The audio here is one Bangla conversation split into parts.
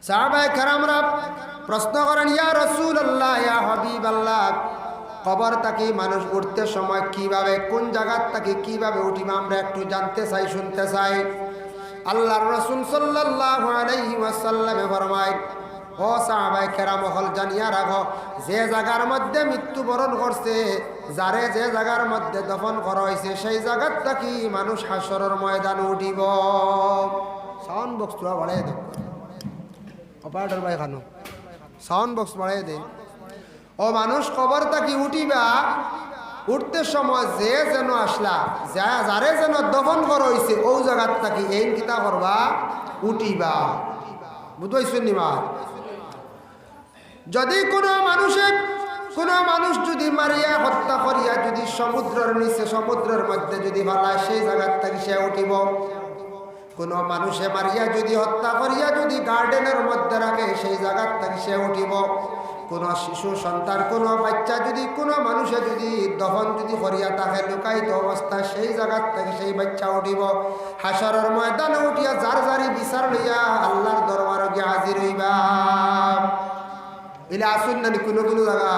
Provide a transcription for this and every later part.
সাহাবায়ে কেরামরা প্রশ্ন করেন, ইয়া রাসূলুল্লাহ, ইয়া হাবিবাল্লাহ, কবর থেকে মানুষ উঠতে সময় কিভাবে, কোন জায়গা থেকে কিভাবে উঠিবে আমরা একটু জানতে চাই, শুনতে চাই। আল্লাহর রাসূল সাল্লাল্লাহু আলাইহি ওয়াসাল্লাম ফরমায়, ও সাহাবায়ে কেরাম হল জানিয়া রাখো, যে জায়গার মধ্যে মৃত্যুবরণ করছে, যারে যে জায়গার মধ্যে দফন করা হয়েছে, সেই জায়গার থেকে মানুষ হাসরের ময়দানে উঠিব। সাউন্ড বক্স বাড়াই দেব, অপারেটর ভাই খানো সাউন্ড বক্স বাড়াই দে। ও মানুষ কবর থেকে উঠিবা, উঠতে সময় যে যেন আসলা, যারে যেন দফন করা হয়েছে ও জায়গার থেকে এই কিতা করবা, উঠিবা। বুঝাইছেন নিমা? যদি কোনো মানুষ যদি মারিয়া হত্যা করিয়া যদি সমুদ্রের নিচে, সমুদ্রের মধ্যে যদি ভালায়, সেই জায়গার থেকে সে উঠিব। কোনো মানুষে মারিয়া যদি হত্যা করিয়া যদি গার্ডেনের মধ্যে রাখে, সেই জায়গার থেকে সে উঠিব। কোনো শিশু সন্তান, কোনো বাচ্চা যদি কোনো মানুষে যদি দহন যদি করিয়া তাকে লুকায়িত অবস্থায়, সেই জায়গার থেকে সেই বাচ্চা উঠিব। হাসরের ময়দানে উঠিয়া যার যারি বিচার লইয়া আল্লাহর দরবারে গিয়ে হাজির হইবা। এলে আসুন না কোনো কোনো জায়গা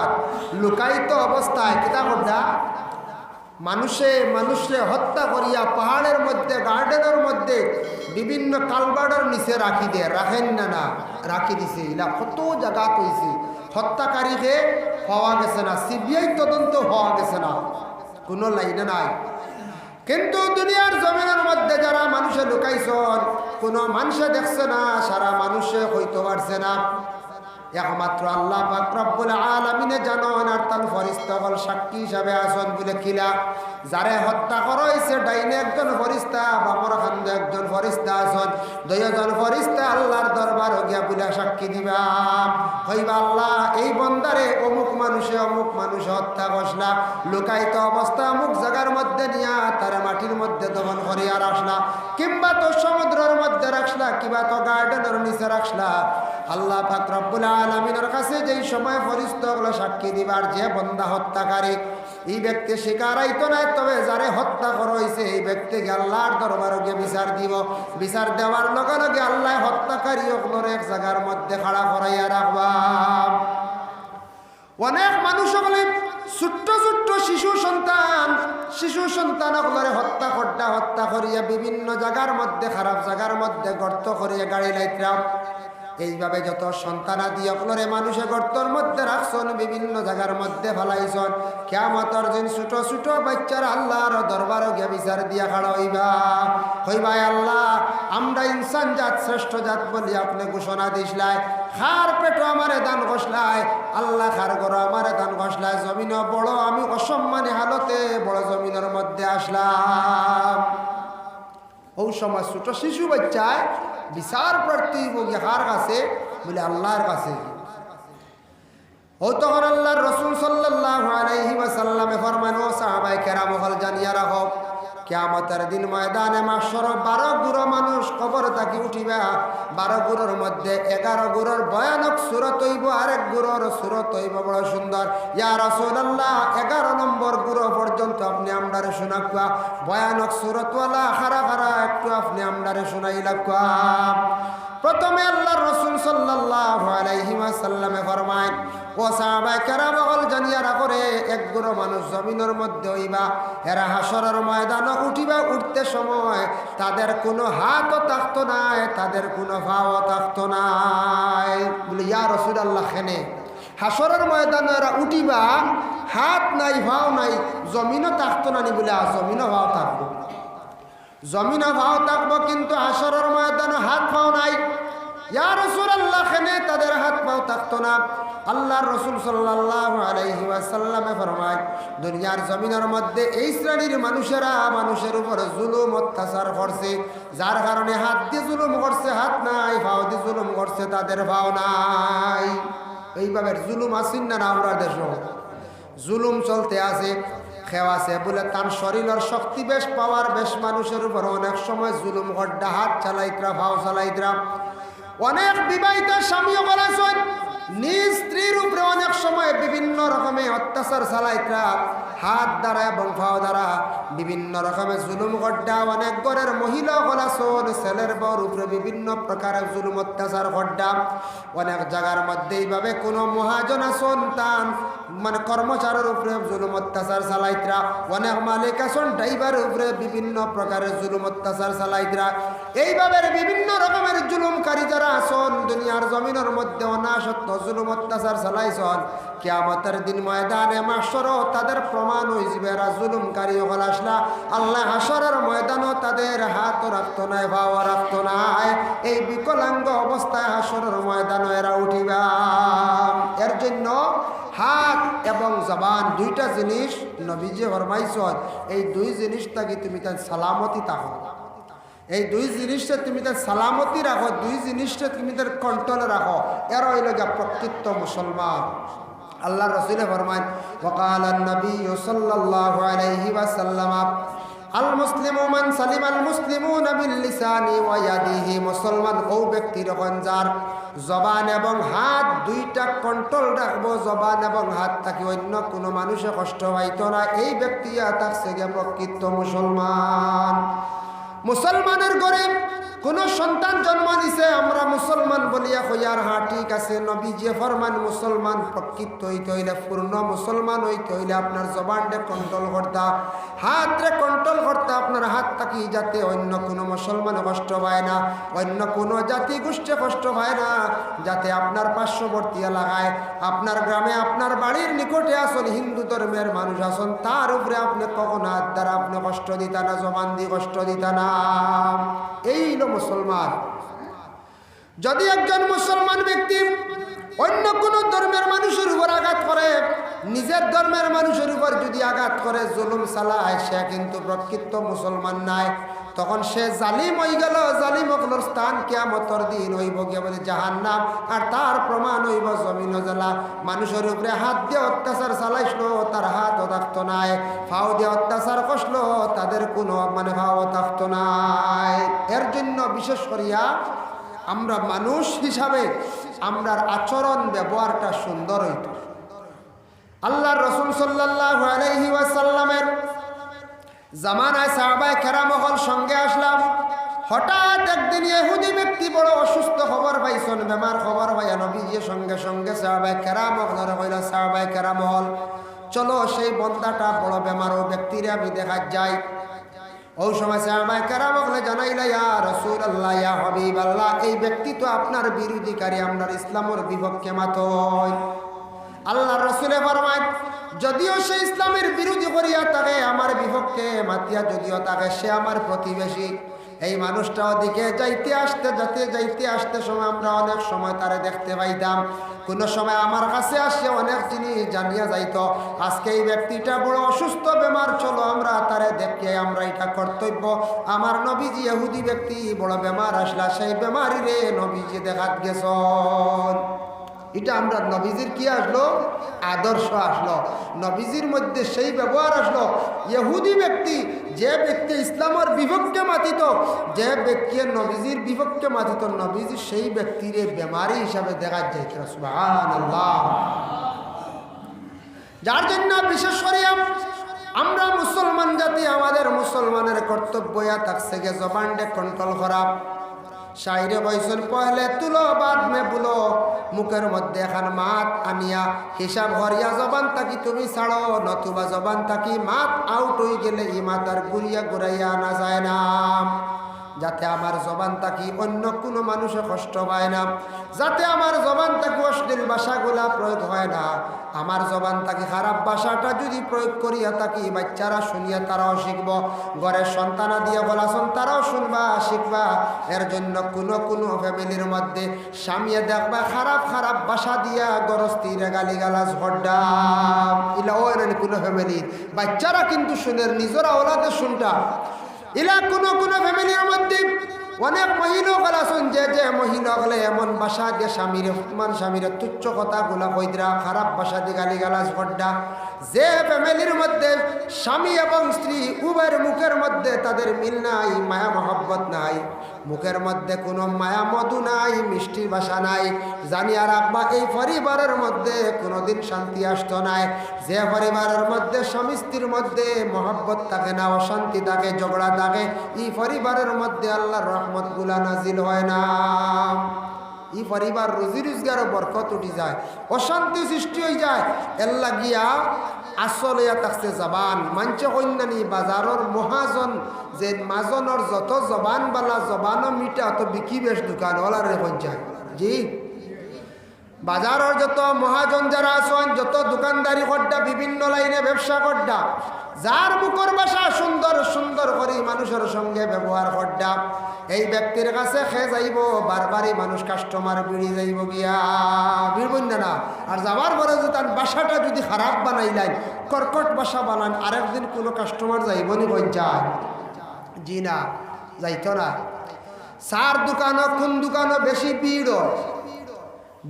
লুকায়িত অবস্থায় কিতা করদা, মানুষে হত্যা করিয়া পাহাড়ের মধ্যে, গার্ডেনের মধ্যে, বিভিন্ন কালবাডের নিচে রাখি দিয়ে, রাখেন না রাখি দিছে। এলা কত জায়গা কইছে, হত্যাকারীকে হওয়া গেছে না, সিবিআই তদন্ত হওয়া গেছে না, কোনো লাইনে নাই। কিন্তু দুনিয়ার জমিনের মধ্যে যারা মানুষে লুকাইছন, কোনো মানুষে দেখছে না, সারা মানুষে হইতে পারছে না, একমাত্র আল্লাহ পাক রব্বুল আলামিনে জানেন। আর তার ফেরেশতাগণ সাক্ষী হিসাবে আসন বলে খিলা, যারে হত্যা করা হয়েছে ডাইনে একজন ফেরেশতা, বামর খান্দে একজন ফেরেশতা আসন, দুইজন ফেরেশতা আল্লাহর দরবারে গিয়া বলে সাক্ষী দিবা, হইবা আল্লাহ এই বন্দারে অমুক মানুষে হত্যা করলা, লুকায়িত অবস্থা অমুক জায়গার মধ্যে নিয়া তার মাটির মধ্যে দমন করিয়া রাখলা, কিংবা তো সমুদ্রের মধ্যে রাখলা, কিংবা তো গার্ডেনের নিচে রাখলা। আল্লাহ পাক রব্বুল আলামিনের কাছে যেই সময় ফেরেশতাগুলো সাক্ষী দিবার, যে বন্দা হত্যাকারী, এই ব্যক্তি স্বীকার আইতো না, তবে যারে হত্যা করা হয়েছে এই ব্যক্তিকে আল্লাহর দরবারে গিয়ে বিচার দিব। বিচার দেওয়ার লগে লগে আল্লাহ হত্যাকারী ওগুলোর এক জায়গার মধ্যে খাড়া করাইয়া রাখবা। অনেক মানুষ বলে ছোট্ট ছোট্ট শিশু সন্তান ওগুলোরে হত্যা করিয়া বিভিন্ন জায়গার মধ্যে, খারাপ জায়গার মধ্যে গর্ত করিয়া গাড়ি লাইতরাম। এইভাবে যত সন্তানাদি ওগুলোরে মানুষে গর্তর মধ্যে রাখছন, বিভিন্ন জায়গার মধ্যে ফেলাইছন। কিয়ামতের দিন ছোট ছোট বাচ্চারা আল্লাহর দরবারে গিয়ে বিচার দিয়া খাড়া হইবা আল্লাহ, আমরা ইনসান জাত শ্রেষ্ঠ জাত বলি আপনি ঘোষণা দিসলাই, খার পেটো আমারে দান ঘষলাই, আল্লাহ খার গরো আমারে দান ঘষলাই, জমিন বড় আমি অসম্মানী হালতে বড় জমিনের মধ্যে আসলাম। ওই সময় ছোট শিশু বাচ্চায় বিচার প্রার্থী কার কাছে বলে আল্লাহর কাছে। ও তখন আল্লাহর রাসূল সাল্লাল্লাহু আলাইহি ওয়াসাল্লামে ফরমান, ও সাহাবায়ে কেরাম হল জানিয়া রাখো, কিয়ামতের দিন ময়দানে মাহশর 12 গুরু মানুষ কবর থাকি উঠিবা। 12 গুরুর মধ্যে 11 গুরুর ভয়ানক সূরত হইব, আরেক গুরুর সূরত হইব বড় সুন্দর। ইয়া রাসূলুল্লাহ, 11 নম্বর গুরু পর্যন্ত আপনি আমরারে শোনাকুয়া, ভয়ানক সূরতওয়ালা খারা খারা একটু আপনি আমরারে শোনাইলাকুয়া। প্রথমে আল্লাহর রাসূল সাল্লাল্লাহু আলাইহি ওয়াসাল্লামে ফরমায়, ও সাহাবায়ে কেরাম হল জানিয়া রাখো রে, এক গুরু মানুষ জমিনের মধ্যে হইবা, এরা হাসরের ময়দানে উঠিবা। উঠতে সময় তাদের কোনো হাতও থাকতো নাই, তাদের কোনো পাও থাকতো নাই। বলে ইয়া রাসূলুল্লাহ, খেনে হাসরের ময়দানে এরা উঠিবা, হাত নাই পাও নাই, জমিনও থাকতো না নি? বলে জমিনও পাও থাকবো, জমিনও পাও থাকবো, কিন্তু হাসরের ময়দানে হাত পাও নাই। ইয়া রাসূলুল্লাহ, খেনে তাদের হাত পাও থাকতো না। আল্লাহর রাসূল সাল্লাল্লাহু আলাইহি ওয়াসাল্লামে ফরমায়, দুনিয়ার জমিনের মধ্যে এই শ্রেণীর মানুষেরা মানুষের উপর জুলুম অত্যাচার করছে, যার কারণে হাত দিয়ে জুলুম করছে হাত নাই, পাও দিয়ে জুলুম করছে তাদের পাও নাই। এইভাবে জুলুম আসেন না আমরা দেশও জুলুম চলতে আছে। খেওয়াছে বলে তার শরীরের শক্তি বেশ, পাওয়ার বেশ, মানুষের উপর অনেক সময় জুলুম গড্ডা, হাত চালাইতরা, ভাও চালাইতরা। অনেক বিবাহিত স্বামীও বলেছেন নিজ স্ত্রীর উপরে অনেক সময় বিভিন্ন রকমের অত্যাচার চালাইতরা। হাত দ্বারা এবং পাও দ্বারা বিভিন্ন রকমের জুলুম গড্ডা। অনেক ঘরের মহিলা গলা সোল ছেলের বউর উপরে বিভিন্ন প্রকারের জুলুম অত্যাচার গড্ডা। অনেক জায়গার মধ্যে এইভাবে কোনো মহাজনা সন্তান মানে কর্মচারীর উপরে জুলুম অত্যাচার চালাইতরা, অনেক মালিক আসন ড্রাইভারের উপরে বিভিন্ন প্রকারের জুলুম অত্যাচার চালাইতরা। এইভাবে বিভিন্ন রকমের জুলুমকারী যারা আসন দুনিয়ার জমিনের মধ্যে অনাসত্য জুলুম অত্যাচার চালাইছন, কিয়ামতের দিন ময়দানে মাহশরও তাদের প্রমাণ হয়ে যাবে এরা জুলুমকারী হল আসলা। আল্লাহ হাসরের ময়দানও তাদের হাতও রাখতো নাই, পাও রাখতো নাই। এই বিকলাঙ্গ অবস্থায় হাসরের ময়দানও এরা উঠিবা। এর জন্য হাত এবং জবান দুইটা জিনিস নবীজি ফরমাইছেন, এই দুই জিনিসটাকে তুমি তার সালামতি থাকো, এই দুই জিনিসটা তুমি তার সালামতি রাখো, দুই জিনিসটা তুমি তার কন্ট্রোলে রাখো, এরা হইল গিয়া প্রকৃত মুসলমান। আল্লাহ রাসূল ফরমান ওয়াকালান নবী সাল্লাল্লাহু আলাইহি ওয়াসাল্লাম আল মুসলিমু মান সালিমাল মুসলিমুনা বিল লিসানি ওয়া ইয়াদিহি, মুসলমান ও ব্যক্তি যখন যার জবান এবং হাত দুইটা কন্ট্রোল রাখবো, জবান এবং হাত থাকি অন্য কোনো মানুষে কষ্ট পাইতো না, এই ব্যক্তি থাকছে গিয়ে প্রকৃত মুসলমান। মুসলমানের ঘরে কোন সন্তান জন্ম দিছে আমরা মুসলমান বলিয়া কইয়ার হ্যাঁ ঠিক আছে, নবীজি ফরমান মুসলমান প্রকৃত হইতে হইলে পূর্ণ মুসলমান হইতে হইলে আপনার জবানটা কন্ট্রোল করতা, হাতরে কন্ট্রোল করতে, আপনার হাত থাকি যাতে অন্য কোনো মুসলমান কষ্ট পায় না, অন্য কোনো জাতি গোষ্ঠী কষ্ট পায় না, যাতে আপনার পার্শ্ববর্তী এলাকায় আপনার গ্রামে আপনার বাড়ির নিকটে আসন হিন্দু ধর্মের মানুষ আসন তার উপরে আপনি কখনো হাত দ্বারা আপনি কষ্ট দিতা না, জবান দিয়ে কষ্ট দিতা না। এই হলো মুসলমান। যদি একজন মুসলমান ব্যক্তি অন্য কোনো ধর্মের মানুষের উপর আঘাত করে, নিজের ধর্মের মানুষের উপর যদি আঘাত করে জুলুম চালায়, সে কিন্তু প্রকৃত মুসলমান নাই, তখন সে জালিম হয়ে গেল। জালিম হকলোর স্থান কিয়ামতের দিন হইব গিয়ে বলে জাহান্নাম, আর তার প্রমাণ হইব জমিন জ্বালা। মানুষের উপরে হাত দিয়ে অত্যাচার চালাইছিল, তার হাতও থাকতো নাই, ফাও দিয়ে অত্যাচার করছিল, তাদের কোনো মানে ফাও থাকতো নাই। এর জন্য বিশেষ করিয়া আমরা মানুষ হিসাবে আমরার আচরণ ব্যবহারটা সুন্দর হইত। আল্লাহর রাসূল সাল্লাল্লাহু আলাইহি ওয়াসাল্লামের জামানায় সাহাবায়ে কেরাম হল সঙ্গে আসলাম। হঠাৎ একদিন ইহুদি ব্যক্তি বড় অসুস্থ খবর পাইছেন, বেমার খবর পাইয়া নবীজির সঙ্গে সঙ্গে সাহাবায়ে কেরাম হল কইলা সাহাবায়ে কেরাম হল চলো সেই বন্দাটা বড় বেমার ও ব্যক্তিরে আমি দেখা যাই। ওই সময় সাহাবায়ে কেরাম হলে জানাইলা ইয়া রাসূলুল্লাহ ইয়া হাবিবাল্লাহ, এই ব্যক্তি তো আপনার বিরোধীকারী, আপনার ইসলামের বিপক্ষে মাতই। আল্লাহর রাসূলে ফরমায় যদিও সে ইসলামের বিরোধী করিয়া থাকে, আমার বিপক্ষে মাতিয়া যদিও থাকে, সে আমার প্রতিবেশী। এই মানুষটাও দিকে যাইতে আসতে সময় আমরা অনেক সময় তারে দেখতে পাইতাম, কোনো সময় আমার কাছে আসে অনেক জিনিস জানিয়া যাইত। আজকে এই ব্যক্তিটা বড় অসুস্থ বেমার, চলো আমরা তারে দেখে আমরা এটা কর্তব্য। আমার নবীজি ইহুদি ব্যক্তি বড় বেমার আসলা, সেই বেমারি রে নবীজি দেখাত গেছন। এটা আমরা নবীজির কি আসলো আদর্শ আসলো, নবীজির মধ্যে সেই ব্যবহার আসলো। ইহুদি ব্যক্তি যে ব্যক্তি ইসলামের বিপক্ষে মাতিত, যে ব্যক্তি নবীজির বিপক্ষে মাতিত, নবীজি সেই ব্যক্তির বেমারি হিসাবে দেখা যাইত। সুবহানাল্লাহ। যার জন্য বিশেষ করে আমরা মুসলমান জাতি, আমাদের মুসলমানের কর্তব্য থাকছে গে জবানটা কন্ট্রোল করা। শাইরে কইছেন পহলে তুলো বাদ মে বুলো, মুখের মধ্যে এখন মাত আনিয়া হিসাব হরিয়া জবান তাকি তুমি ছাড়ো, নতুবা জবান তাকি মাত আউট হয়ে গেলে ই মাতার ঘুরিয়া ঘুরাইয়া আনা যায় না। যাতে আমার জবান তাকি অন্য কোনো মানুষে কষ্ট পায় না, যাতে আমার জবান তাকি অশ্লীল ভাষাগুলা প্রয়োগ হয় না, আমার জবান তাকি খারাপ ভাষাটা যদি প্রয়োগ করিয়া থাকি বাচ্চারা শুনিয়া তারাও শিখব, ঘরের সন্তানা দিয়ে বলাছন তারাও শুনবা শিখবা। এর জন্য কোনো ফ্যামিলির মধ্যে স্বামীয়ে দেখবা খারাপ খারাপ ভাষা দিয়া গরস্তিরে গালিগালাজ হড্ডা ইলা ও কোনো ফ্যামিলির বাচ্চারা কিন্তু শুনের নিজেরা ওলাদের শুনটা। ইলা কোনো ফ্যামিলির মধ্যে অনেক মহিলা আছেন যে মহিলা হলে এমন ভাষা দিয়ে স্বামীরে তুচ্ছ কথাগুলা কইদরা, খারাপ ভাষা দিয়ে গালিগালাজ হড্ডা। যে ফ্যামিলির মধ্যে স্বামী এবং স্ত্রী উভয়ের মুখের মধ্যে তাদের মিল নাই, মায়া মহব্বত নাই, মুখের মধ্যে কোনো মায়া মধু নাই, মিষ্টি ভাষা নাই, জানিয়া রাখবা এই পরিবারের মধ্যে কোনোদিন শান্তি আসতো নাই। যে পরিবারের মধ্যে স্বামী স্ত্রীর মধ্যে মহব্বত থাকে না, অশান্তি থাকে, ঝগড়া থাকে, এই পরিবারের মধ্যে আল্লাহর রহমতগুলা নাজিল হয় না। এই পরিবার রুজি রোজগারও বরকত উঠি যায়, অশান্তি সৃষ্টি হয়ে যায়। এল্লা গিয়া আসলে থাকছে জবান। মাঞ্চে কন্যানি বাজারের মহাজন যে মাজনের যত জবান বালা জবানও মিটা অত বিকি বেশ দোকান ওলারে পঞ্চায়। জি, বাজারের যত মহাজন যারা আছেন, যত দোকানদারি করডা, বিভিন্ন লাইনে ব্যবসা করডা, যার মুখর ভাষা সুন্দর সুন্দর করে মানুষের সঙ্গে ব্যবহার করডা, এই ব্যক্তির কাছে খেয়ে যাইব বারবারই মানুষ কাস্টমার বিড়ি যাইব গিয়া বিড়বন না। আর যাওয়ার পরে যে তার বাসাটা যদি খারাপ বানাইলেন, কর্কট বাসা বানান, আরেকদিন কোনো কাস্টমার যাইবনি পঞ্চায়। জি না, যাইতো না। চার দোকানও কোন দোকানও বেশি ভিড়,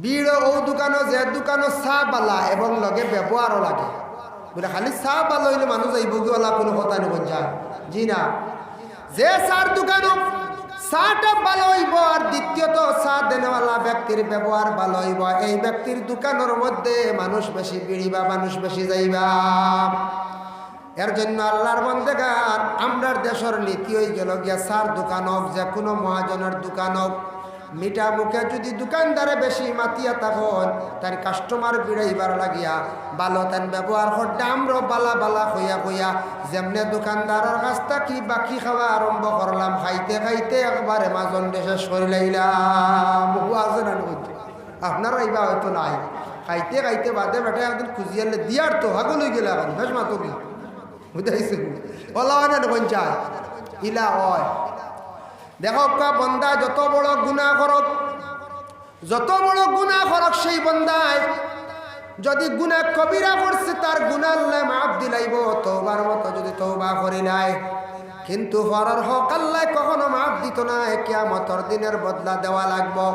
ভিড় ও দোকানও যে দোকানও চা বালা এবং লগে ব্যবহারও লাগে। বলে খালি চা বালা হইলে মানুষ যাইব গিয়েলা কোনো কথা নেই পঞ্চায়। জি না, যে চার দোকানও চাটা ভালো হইব আর দ্বিতীয়ত চা দেনেওয়ালা ব্যক্তির ব্যবহার ভালো হইব, এই ব্যক্তির দোকানের মধ্যে মানুষ বেশি বিড়িবা, মানুষ বেশি যাইবা। এর জন্য আল্লাহর বন্দেগার আমরার দেশের নীতি হয়ে গেল গিয়া চার দোকান হোক, যে কোনো মহাজনের দোকান হোক, মিঠা মুখে যদি দোকানদারে বেশি মাতিয়া তখন তার কাস্টমার বিড়াইবার লাগিয়া ভালো তার ব্যবহার করতে আমরা বালা বালা হইয়া হইয়া যেমনে দোকানদারের কাছটা কি বাকি খাওয়া আরম্ভ করলাম, খাইতে খাইতে একবারে মাজন দেশে সরে লাইলাম। আছে না আপনারা এইবা হয়তো নাই, খাইতে খাইতে বাদে বেটা একদিন খুঁজিয়ালে দিয়ার তো হাগল হয়ে গেলে এখন বেশ মাতো কি বুঝাইছেন ওলা হয় না পঞ্চায় ইলা হয়। দেখো বন্দা যত বড় গুনাহ করক, যত বড় গুনাহ করক, সেই বন্দায় যদি গুনাহ কবিরা করছে তার গুনাহ আল্লাহ মাফ দিলাইব, তওবার মতো যদি তওবা করিলাই। কিন্তু হরার হক আল্লাহ কখনো মাফ দিত না, কিয়ামতের দিনের বদলা দেওয়া লাগবো।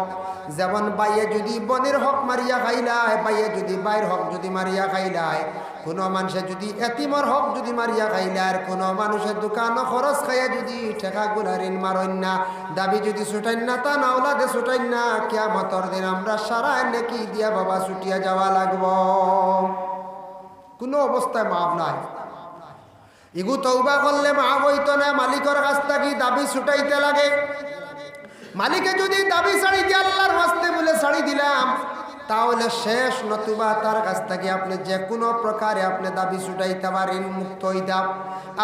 যেমন বাইয়ে যদি বনের হক মারিয়া খাইলায়, বাইয়ে যদি বাইর হক যদি মারিয়া খাইলায়, কোনো মানুষের যদি এতিমর হক যদি মারিয়া খাইলার, কোনো মানুষের দোকান খরচ খাইয়া যদি ঠেকা গুলা ঋণ মারেন না, দাবি যদি ছুটাইন না, তা নাওলাদে ছুটাইন না, কিয়ামতের দিন আমরা সারা নেকি দিয়া বাবা ছুটিয়া যাওয়া লাগব। কোনো অবস্থায় মাফ নাই। ইগু তওবা করলে মাফ হইতো না, মালিকের কাছ থেকে দাবি ছুটাইতে লাগে। মালিকে যদি দাবি ছাড়ি দিয়ে আল্লাহর ওয়াস্তে বলে ছাড়ি দিলাম, তাহলে শেষ, নতুবা তার কাছ থেকে আপনি যে কোনো প্রকারে আপনি দাবি ছুটাইতে পারেন, মুক্ত হইতাম।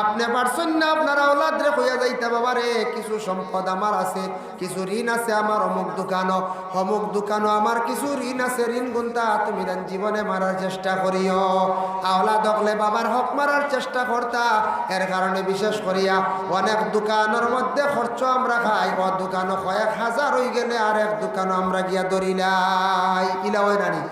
আপনি পারছেন না আপনার আওলাদরে কইয়া যাইতে বাবারে কিছু সম্পদ আমার আছে, কিছু ঋণ আছে আমার, অমুক দোকানও আমার কিছু ঋণ আছে, ঋণ গুনতা তুমি জীবনে মারার চেষ্টা করিও। আওলাদ হকলে বাবার হক মারার চেষ্টা করতা। এর কারণে বিশেষ করিয়া অনেক দোকানের মধ্যে খরচ আমরা খাই, ও দোকানও কয়েক হাজার হয়ে গেলে আর এক দোকানও আমরা গিয়া ধরিলাই। ইলা হয় নানি,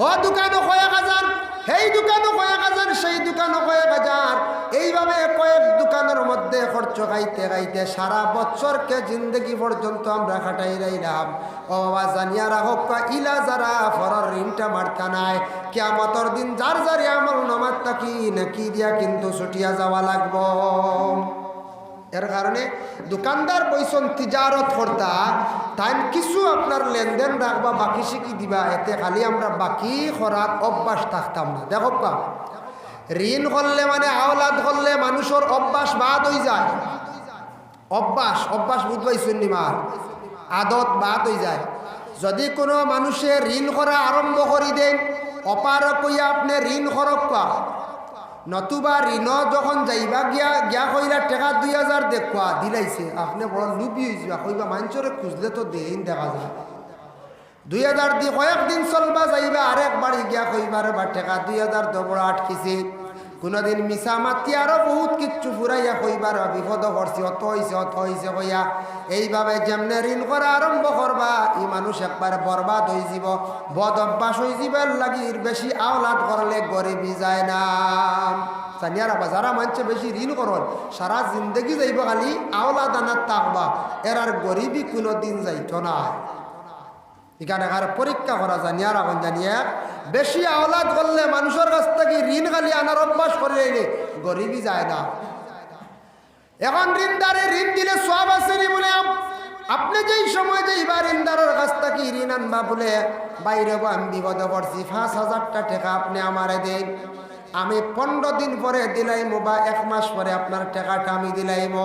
ও দোকানও কয়েক হাজার, সেই দোকানও কয়েক হাজার, সেই দোকানও কয়েক হাজার, এইভাবে কয়েক দোকানের মধ্যে খরচ খাইতে খাইতে সারা বছরকে জিন্দগি পর্যন্ত আমরা খাটাই রাইলাম। ও বাবা জানিয়া রাখক, ইলা যারা ফরার ঋণটা মারতা নাই, কিয়ামতের দিন যার যার আমল নামাজ তাকি নাকি দিয়া কিন্তু ছুটিয়া যাওয়া লাগবো। এর কারণে দোকানদার বইসন তিজারত করতা, তাই কিছু আপনার লেনদেন রাখবা, বাকি শিখি দিবা, এতে খালি আমরা বাকি করার অভ্যাস থাকতাম না। দেখো ঋণ করলে মানে আওলাদ করলে মানুষের অভ্যাস বাদ হয়ে যায়। অভ্যাস বুঝবাইছেন নিমার আদত বাদ হয়ে যায়। যদি কোনো মানুষের ঋণ করা আরম্ভ করে দেন, অপার কইয়া আপনি ঋণ করক, নতুবা ঋণ যখন যাইবা গিয়া কইলা টাকা 2000 দেখবা দিলাইছে, আপনি বড় লুবি হয়ে যাবা, কইবা মানুষরে খুঁজলে তো দেন দেখা যায়। 2000 দিয়ে কয়েকদিন চলবা, যাইবা আরেক বাড়ি গিয়া কইবার বা টাকা 2000 দবড়া আটকিছে। কোনোদিন মিছা মাতি আরো বহুত কিচ্ছু ফুরাইয়া কইবার বিপদ করছি, অত হয়েছে কইয়া। এইভাবে যেমনে ঋণ করা আরম্ভ করবা, ই মানুষ একবার বরবাদ হয়ে যাব, বদ অভ্যাস হয়ে যাবার লাগির। বেশি আওলাদ করলে গরিবি যায় না। জানিয়ারা বা যারা মানছে বেশি ঋণ করন, সারা জিন্দগি যাইব খালি আওলাদ আনার তাকবা, এর আর গরিবি কোনো দিন যাইত না। এখানে আর পরীক্ষা করা জানিয়া রাখুন জানিয়া বেশি আওলাদ করলে মানুষের কাছ থেকে ঋণ খালি আনার অভ্যাস করে এলে গরিবই যায় না। এখন ঋণদারে ঋণ দিলে সব আসেনি বলে আপনি যেই সময় যেইবার ঋণদারের কাছ থেকে ঋণ আনবা বলে বাইরে আমি বিপদে পড়ছি 5,000 টাকা আপনি আমারে দেন, আমি 15 দিন পরে দিলাইম বা 1 মাস পরে আপনার টাকাটা আমি দিলাইম।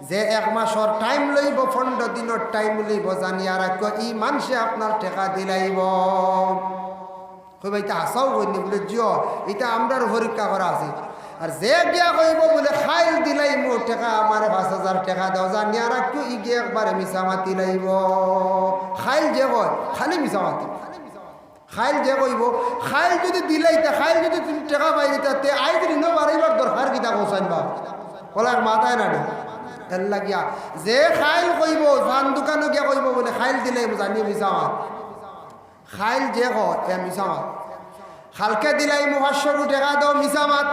যে 1 মাসের টাইম লইব 15 দিনের টাইম লইব জানিয়া রাখ ই মানুষে আপনার টাকা দিলাইব। কইবা এটা হাসাও কইনি বলে জিও এটা আমরার পরীক্ষা করা আছে। আর যে গিয়া কইব বলে খাইল দিলাইম টাকা আমার 5,000 টাকা দাও জানিয়া রাখ ই গিয়ে একবারে মিছামাতি লাইব। খাইল যে কয় খালি মিছামাতি, খাইল যে কইব খাইল যদি দিলাইতে খাইল যদি তুমি টাকা পাই দিতে আইজ ঋণ বাড়াইবার দরকার কিতা কোসাইন বা বলার মাথায় না এর লাগিয়া যে খাইল কইব পান দোকানে গিয়া কইব বলে খাইল দিলাই জানিয়ে মিছামাত, খাইল যে কয় এ মিছামাত, খালকে দিলাই 500 টাকা দাও মিছামাত।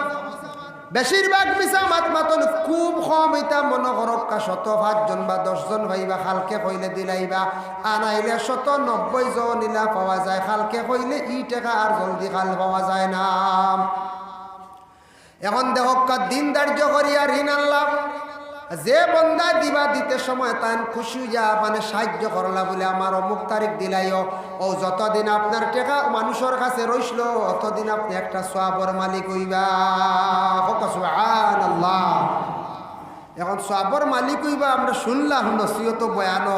বেশিরভাগ মিছামাত মাতন খুব কম এটা মনে করক 105 জন বা 10 জন ভাইবা খালকে কইলে দিলাইবা, আনাইলে 190 জন ইলা পাওয়া যায়। খালকে কইলে ই টাকা আর জলদি খাল পাওয়া যায় না। এখন দেখক দিন ধার্য করিয়া ঋণ আনলাম, যে বন্দা দিবা দিতে সময় তান খুশি যা মানে সাহায্য করলা বলে আমার অমুক তারিখ দিলাইও ও যতদিন আপনার টাকা মানুষের কাছে রইসল অতদিন আপনি একটা সওয়াবের মালিক হইবা। সুবহানাল্লাহ। এখন সওয়াবের মালিক হইবা আমরা শুনলাম নসিহত বয়ান।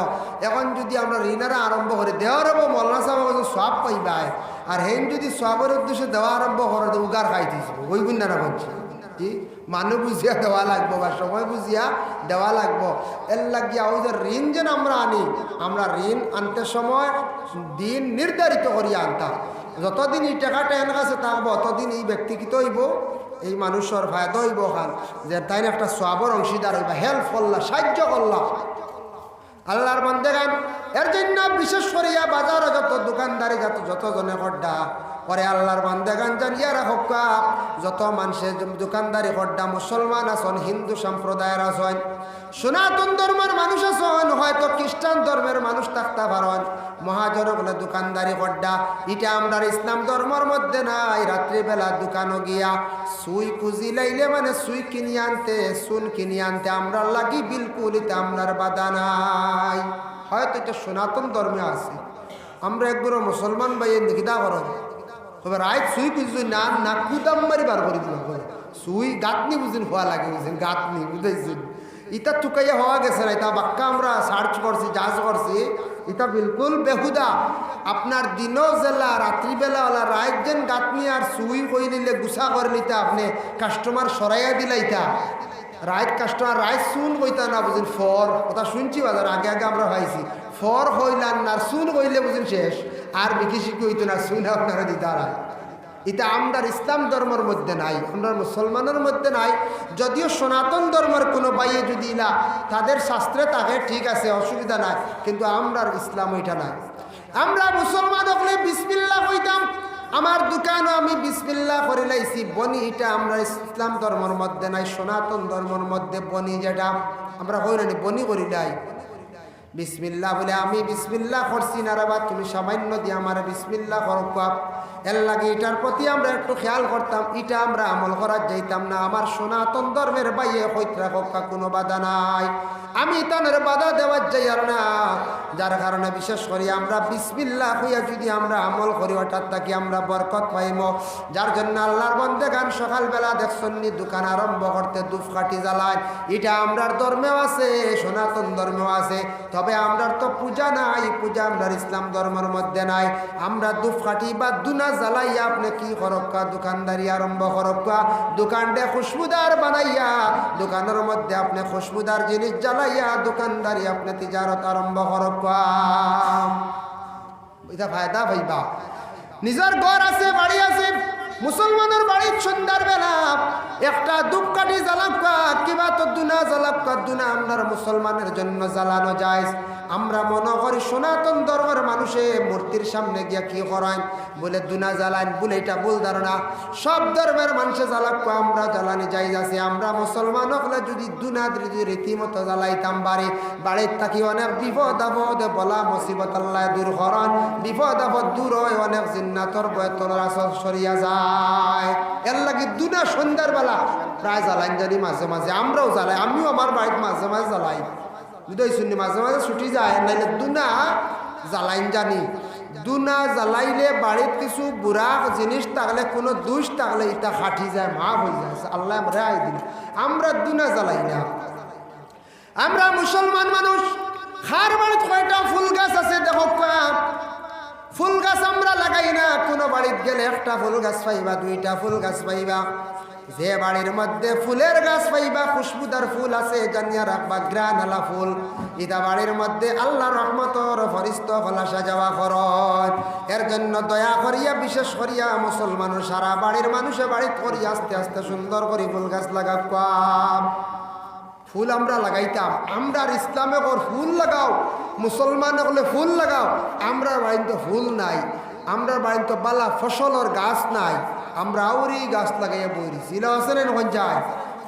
এখন যদি আমরা ঋণের আরম্ভ করে দেওয়ার হবো মৌলানা সাহেব সওয়াব পাইবা, আর হেন যদি সওয়াবের উদ্দেশ্যে দেওয়া আরম্ভ করে উগার খাইতেছ ওই বুঝনা না বলছি মানুষ বুঝিয়া দেওয়া লাগবো বা সময় বুঝিয়া দেওয়া লাগবো। এর লাগিয়া ওই যে ঋণ যেন আমরা আনি, আমরা ঋণ আনতে সময় দিন নির্ধারিত করিয়া আনতাম। যতদিন এই টাকাটা এর কাছে থাকবো অতদিন এই ব্যক্তিগত হইব, এই মানুষের ফায়দা হইব খান যে তাই একটা সওয়াবের অংশীদার হইবা, হেল্প করলা সাহায্য করলা আল্লাহর বান্দাগান। এর জন্য বিশেষ করিয়া বাজারে যত দোকানদারি যত জনে কড্ডা পরে আল্লাহর বান্দাগান জানিয়া রাখক, যত মানুষের দোকানদারি কড্ডা মুসলমান আছেন, হিন্দু সম্প্রদায়ের আছেন, সনাতন ধর্মের মানুষ আছেন, হয়তো খ্রিস্টান ধর্মের মানুষ থাকতে পারেন, মহাজনগুলো দোকানদারি কড্ডা এটা আমরা ইসলাম ধর্মের মধ্যে নাই। রাত্রিবেলা দোকানও গিয়া সুই খুঁজি লাইলে মানে সুই কিনি আনতে সুন কিনি আনতে আমরা লাগি বিলকুল এটা আমরার বাধা নাই। হয়তো এটা সনাতন ধর্মে আছে, আমরা একবার মুসলমান ভাই দেখিতা করেন তবে রায় সুই খুঁজছি না না কুদাম মারি বার করে দিল সুই গাঁতনি বুঝিন হওয়া লাগে বুঝছেন গাঁতনি বুঝাইছেন ইটা টুকাইয়া হওয়া গেছে না। এটা বাক্কা আমরা সার্চ করছি জাজ করছি, এটা বিলকুল বেহুদা। আপনার দিনও জেলা রাত্রিবেলা ওলা রাত যেন গাঁতনি আর সুই কই নিলে গুছা করে নিতে আপনি কাস্টমার সরাইয়া দিলাইতা রাইট কাস্টমার রাইট শুন কইতা না বুঝিন ফর কথা শুনছি বাজার আগে আগে আমরা পাইছি ফর হইলান না শুন কইলে বুঝিন শেষ আর বিকি শিখি হইতো না শুন আপনারা দিতারা। এটা আমরা ইসলাম ধর্মের মধ্যে নাই, আমরা মুসলমানের মধ্যে নাই। যদিও সনাতন ধর্মের কোনো বাইয়ে যদি না তাদের শাস্ত্রে থাকে ঠিক আছে অসুবিধা নাই, কিন্তু আমরা ইসলাম ওইটা নাই। আমরা মুসলমান হলে বিসমিল্লাহ কইতাম, আমার দোকানও আমি বিসমিল্লাহ করে লাইছি বনি, এটা আমরা ইসলাম ধর্মের মধ্যে নাই। সনাতন ধর্মের মধ্যে বনি যেটা আমরা কইরানি বনি করি নাই বিসমিল্লাহ বলে আমি বিসমিল্লাহ করছি না রে বা তুমি সামান্য দিয়ে আমার বিসমিল্লাহ করবা। এর লাগে এটার প্রতি আমরা একটু খেয়াল করতাম, এটা আমরা আমল করার যাইতাম না। আমার সনাতন ধর্মের বাইয়ে হইত্রা কক্ষা কোনো বাধা নাই, আমি তানের বাধা দেওয়ার যাই আর না। যার কারণে বিশেষ করে আমরা বিসমিল্লাহ হইয়া যদি আমরা আমল করি হঠাৎ থাকি আমরা বরকত পাইম। যার জন্য আল্লাহর বন্দেগান সকালবেলা দেখছেন দোকান আরম্ভ করতে ধূপকাঠি জ্বালায়, এটা আমরার ধর্মেও আছে সনাতন ধর্মেও আছে। তবে আমরার তো পূজা নাই, পূজা আমরার ইসলাম ধর্মের মধ্যে নাই। আমরা ধূপকাঠি বা দুনা জ্বালাইয়া আপনি কি করক্কা দোকানদারি আরম্ভ করক্কা, দোকানটা খুশবুদার বানাইয়া দোকানের মধ্যে আপনি খুশবুদার জিনিস জ্বালাইয়া দোকানদারি আপনি তিজারত আরম্ভ করক্কা, এটা ফায়দা পাইবা। নিজের ঘর আছে বাড়ি আছে, মুসলমানের বাড়ির সন্ধ্যাবেলা একটা ধূপকাঠি জ্বালাক্কা কিবা তো দুনা জ্বালাক্কা, দুনা আপনার মুসলমানের জন্য জ্বালানো যায়। আমরা মনে করি সনাতন ধর্মের মানুষে মূর্তির সামনে গিয়া কি করায় বলে দুনা জ্বালান বলে এটা ভুল ধারণা। সব ধর্মের মানুষে জ্বালাক আমরা জ্বালানি যাই যাচ্ছি। আমরা মুসলমান হলে যদি দুনা যদি রীতিমতো জ্বালাইতাম বাড়ির থাকি অনেক বিপদ আপদ বলা মুসিবত আল্লাহ দূর করেন, বিপদ আপদ দূর হয়, অনেক জিন্নাতর বয়তর আসর সরিয়া যায়। এর লাগে দুনা সন্ধ্যার বেলা প্রায় জ্বালাইন জানি মাঝে মাঝে, আমরাও জ্বালাই, আমিও আমার বাড়িতে মাঝে মাঝে জ্বালাই, বুঝতেই শুনি মাঝে মাঝে ছুটি যায় নাইলে দুনা জ্বালাইন জানি। দুনা জ্বালাইলে বাড়ির কিছু বুড়া জিনিস থাকলে কোনো দুষ থাকলে এটা খাটি যায়, মাফ হয়ে যায়, আল্লাহ রেহাই দিল। আমরা দুনা জ্বালাই না। আমরা মুসলমান মানুষ, খার বাড়িতে কয়টা ফুল গাছ আছে দেখো, ফুল গাছ আমরা লাগাই না। কোনো বাড়িতে গেলে একটা ফুল গাছ পাইবা, দুইটা ফুল গাছ পাইবা। যে বাড়ির মধ্যে ফুলের গাছ পাইবা, খুশবুদার ফুল আছে জানিয়া রাখবা, গ্রানালা ফুল, ইটা বাড়ির মধ্যে আল্লাহ রহমতর ফরিস্ত ফলাসা যাওয়া খরচ। এর জন্য দয়া করিয়া বিশেষ করিয়া মুসলমান সারা বাড়ির মানুষে বাড়িতে করিয়া আস্তে আস্তে সুন্দর করে ফুল গাছ লাগাবা। ফুল আমরা লাগাইতাম, আমরা ইসলামে কর ফুল লাগাও, মুসলমান হলে ফুল লাগাও। আমরা বাড়িতে ফুল নাই, আমরা বাড়িতে বালা ফসলের গাছ নাই, আমরা আউরি গাছ লাগাইয়া বইছি আছে না এখন যায়।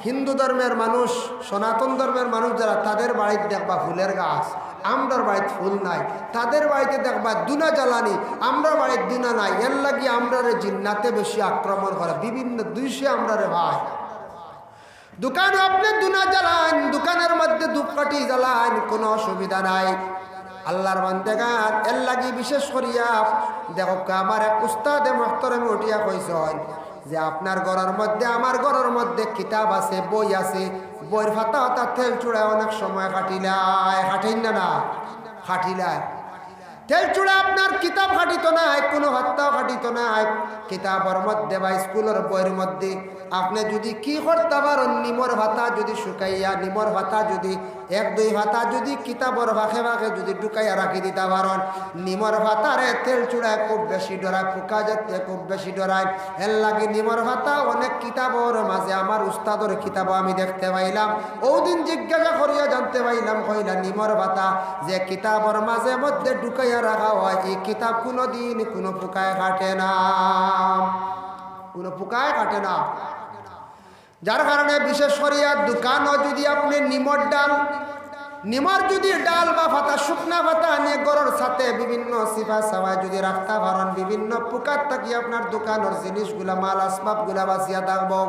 হিন্দু ধর্মের মানুষ, সনাতন ধর্মের মানুষ যারা, তাদের বাড়িতে দেখবা ফুলের গাছ, আমরার বাড়িতে ফুল নাই। তাদের বাড়িতে দেখবা দুনা জ্বালানি, আমরা বাড়িতে দুনা নাই। এর লাগি আমরা জিন্নাতে বেশি আক্রমণ করে, বিভিন্ন দুইশে আমরা রে ভাই। দোকানে আপনি দুনা জ্বালান, দোকানের মধ্যে ধূপকাঠি জ্বালান, কোনো অসুবিধা নাই। আল্লাহর বান্দেগান এর লাগি বিশেষ করিয়া দেখো, আমার এক উস্তাদে মুহতারামে উঠিয়া কইছেন যে আপনার ঘরের মধ্যে আমার ঘরের মধ্যে কিতাব আছে, বই আছে, বইয়ের ফাতা হতা তেল চূড়ায় অনেক সময় খাটিলায়, খাটিন না খাটিলায় তেল চূড়া আপনার কিতাব খাটিত নাই, কোনো হত্যাও খাটিত নাই। কিতাবের মধ্যে বা স্কুলের বইয়ের মধ্যে আপনি যদি কি করতে পারেন, নিমর ভাতা যদি শুকাইয়া, নিমর ভাতা যদি এক দুই ভাতা যদি কিতাবর ভাখে ভাখে যদি ঢুকাইয়া রাখি দিতে পারেন, নিমর ভাতারে তেল চূড়ায় খুব বেশি ডরায়, পোকা জাতীয় খুব বেশি ডরায়। এর লাগে নিমর ভাতা অনেক কিতাবর মাঝে আমার উস্তাদর কিতাবও আমি দেখতে পাইলাম। ওদিন জিজ্ঞাসা করিয়া জানতে পাইলাম, কইলা নিমর ভাতা যে কিতাবর মাঝে মধ্যে ঢুকাইয়া রাখা হয়, এই কিতাব কোনো দিন কোনো পোকায় কাটে না, কোনো পোকায় কাটে না। যার কারণে বিশেষ করিয়া দোকানও যদি আপনি নিমর ডাল, নিমর যদি ডাল বা পাতা, শুকনা পাতা নিয়ে গরুর সাথে বিভিন্ন সিফা সাওয়ায় যদি রাখতে পারেন, বিভিন্ন পোকার থাকি আপনার দোকানের জিনিসগুলা, মাল আসবাবগুলা বাঁচিয়া থাকবো।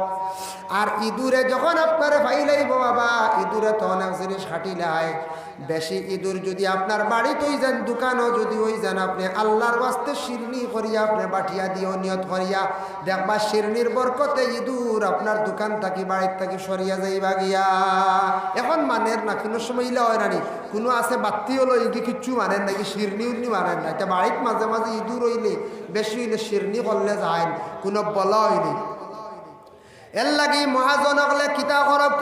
আর ইঁদুরে যখন আপনারে ফাইলাইব বাবা, ইঁদুরে তো অনেক জিনিস খাটিলাই, বেশি ইঁদুর যদি আপনার বাড়িতে ওই যান, দোকানও যদি ওই যান, আপনি আল্লাহর বাস্তে শিরনি করিয়া আপনি বাটিয়া দিও, নিয়ত করিয়া দেখবা শিরনির বরকতে ইঁদুর আপনার দোকান থাকি বাড়ির থাকি সরিয়া যাইবা গিয়া। এখন মানের না, কোনো সময় ইলা হয় নানি, কোনো আছে বাত্তি হলো ইদি কিচ্ছু মানেন নাকি, শিরনি উন্নি মানেন না। এটা বাড়িতে মাঝে মাঝে ইঁদুর হইলে, বেশি হইলে শিরনি করলে যায়, কোনো বলা হইলে। এর লাগি মহাজন হকলে কিতা করব,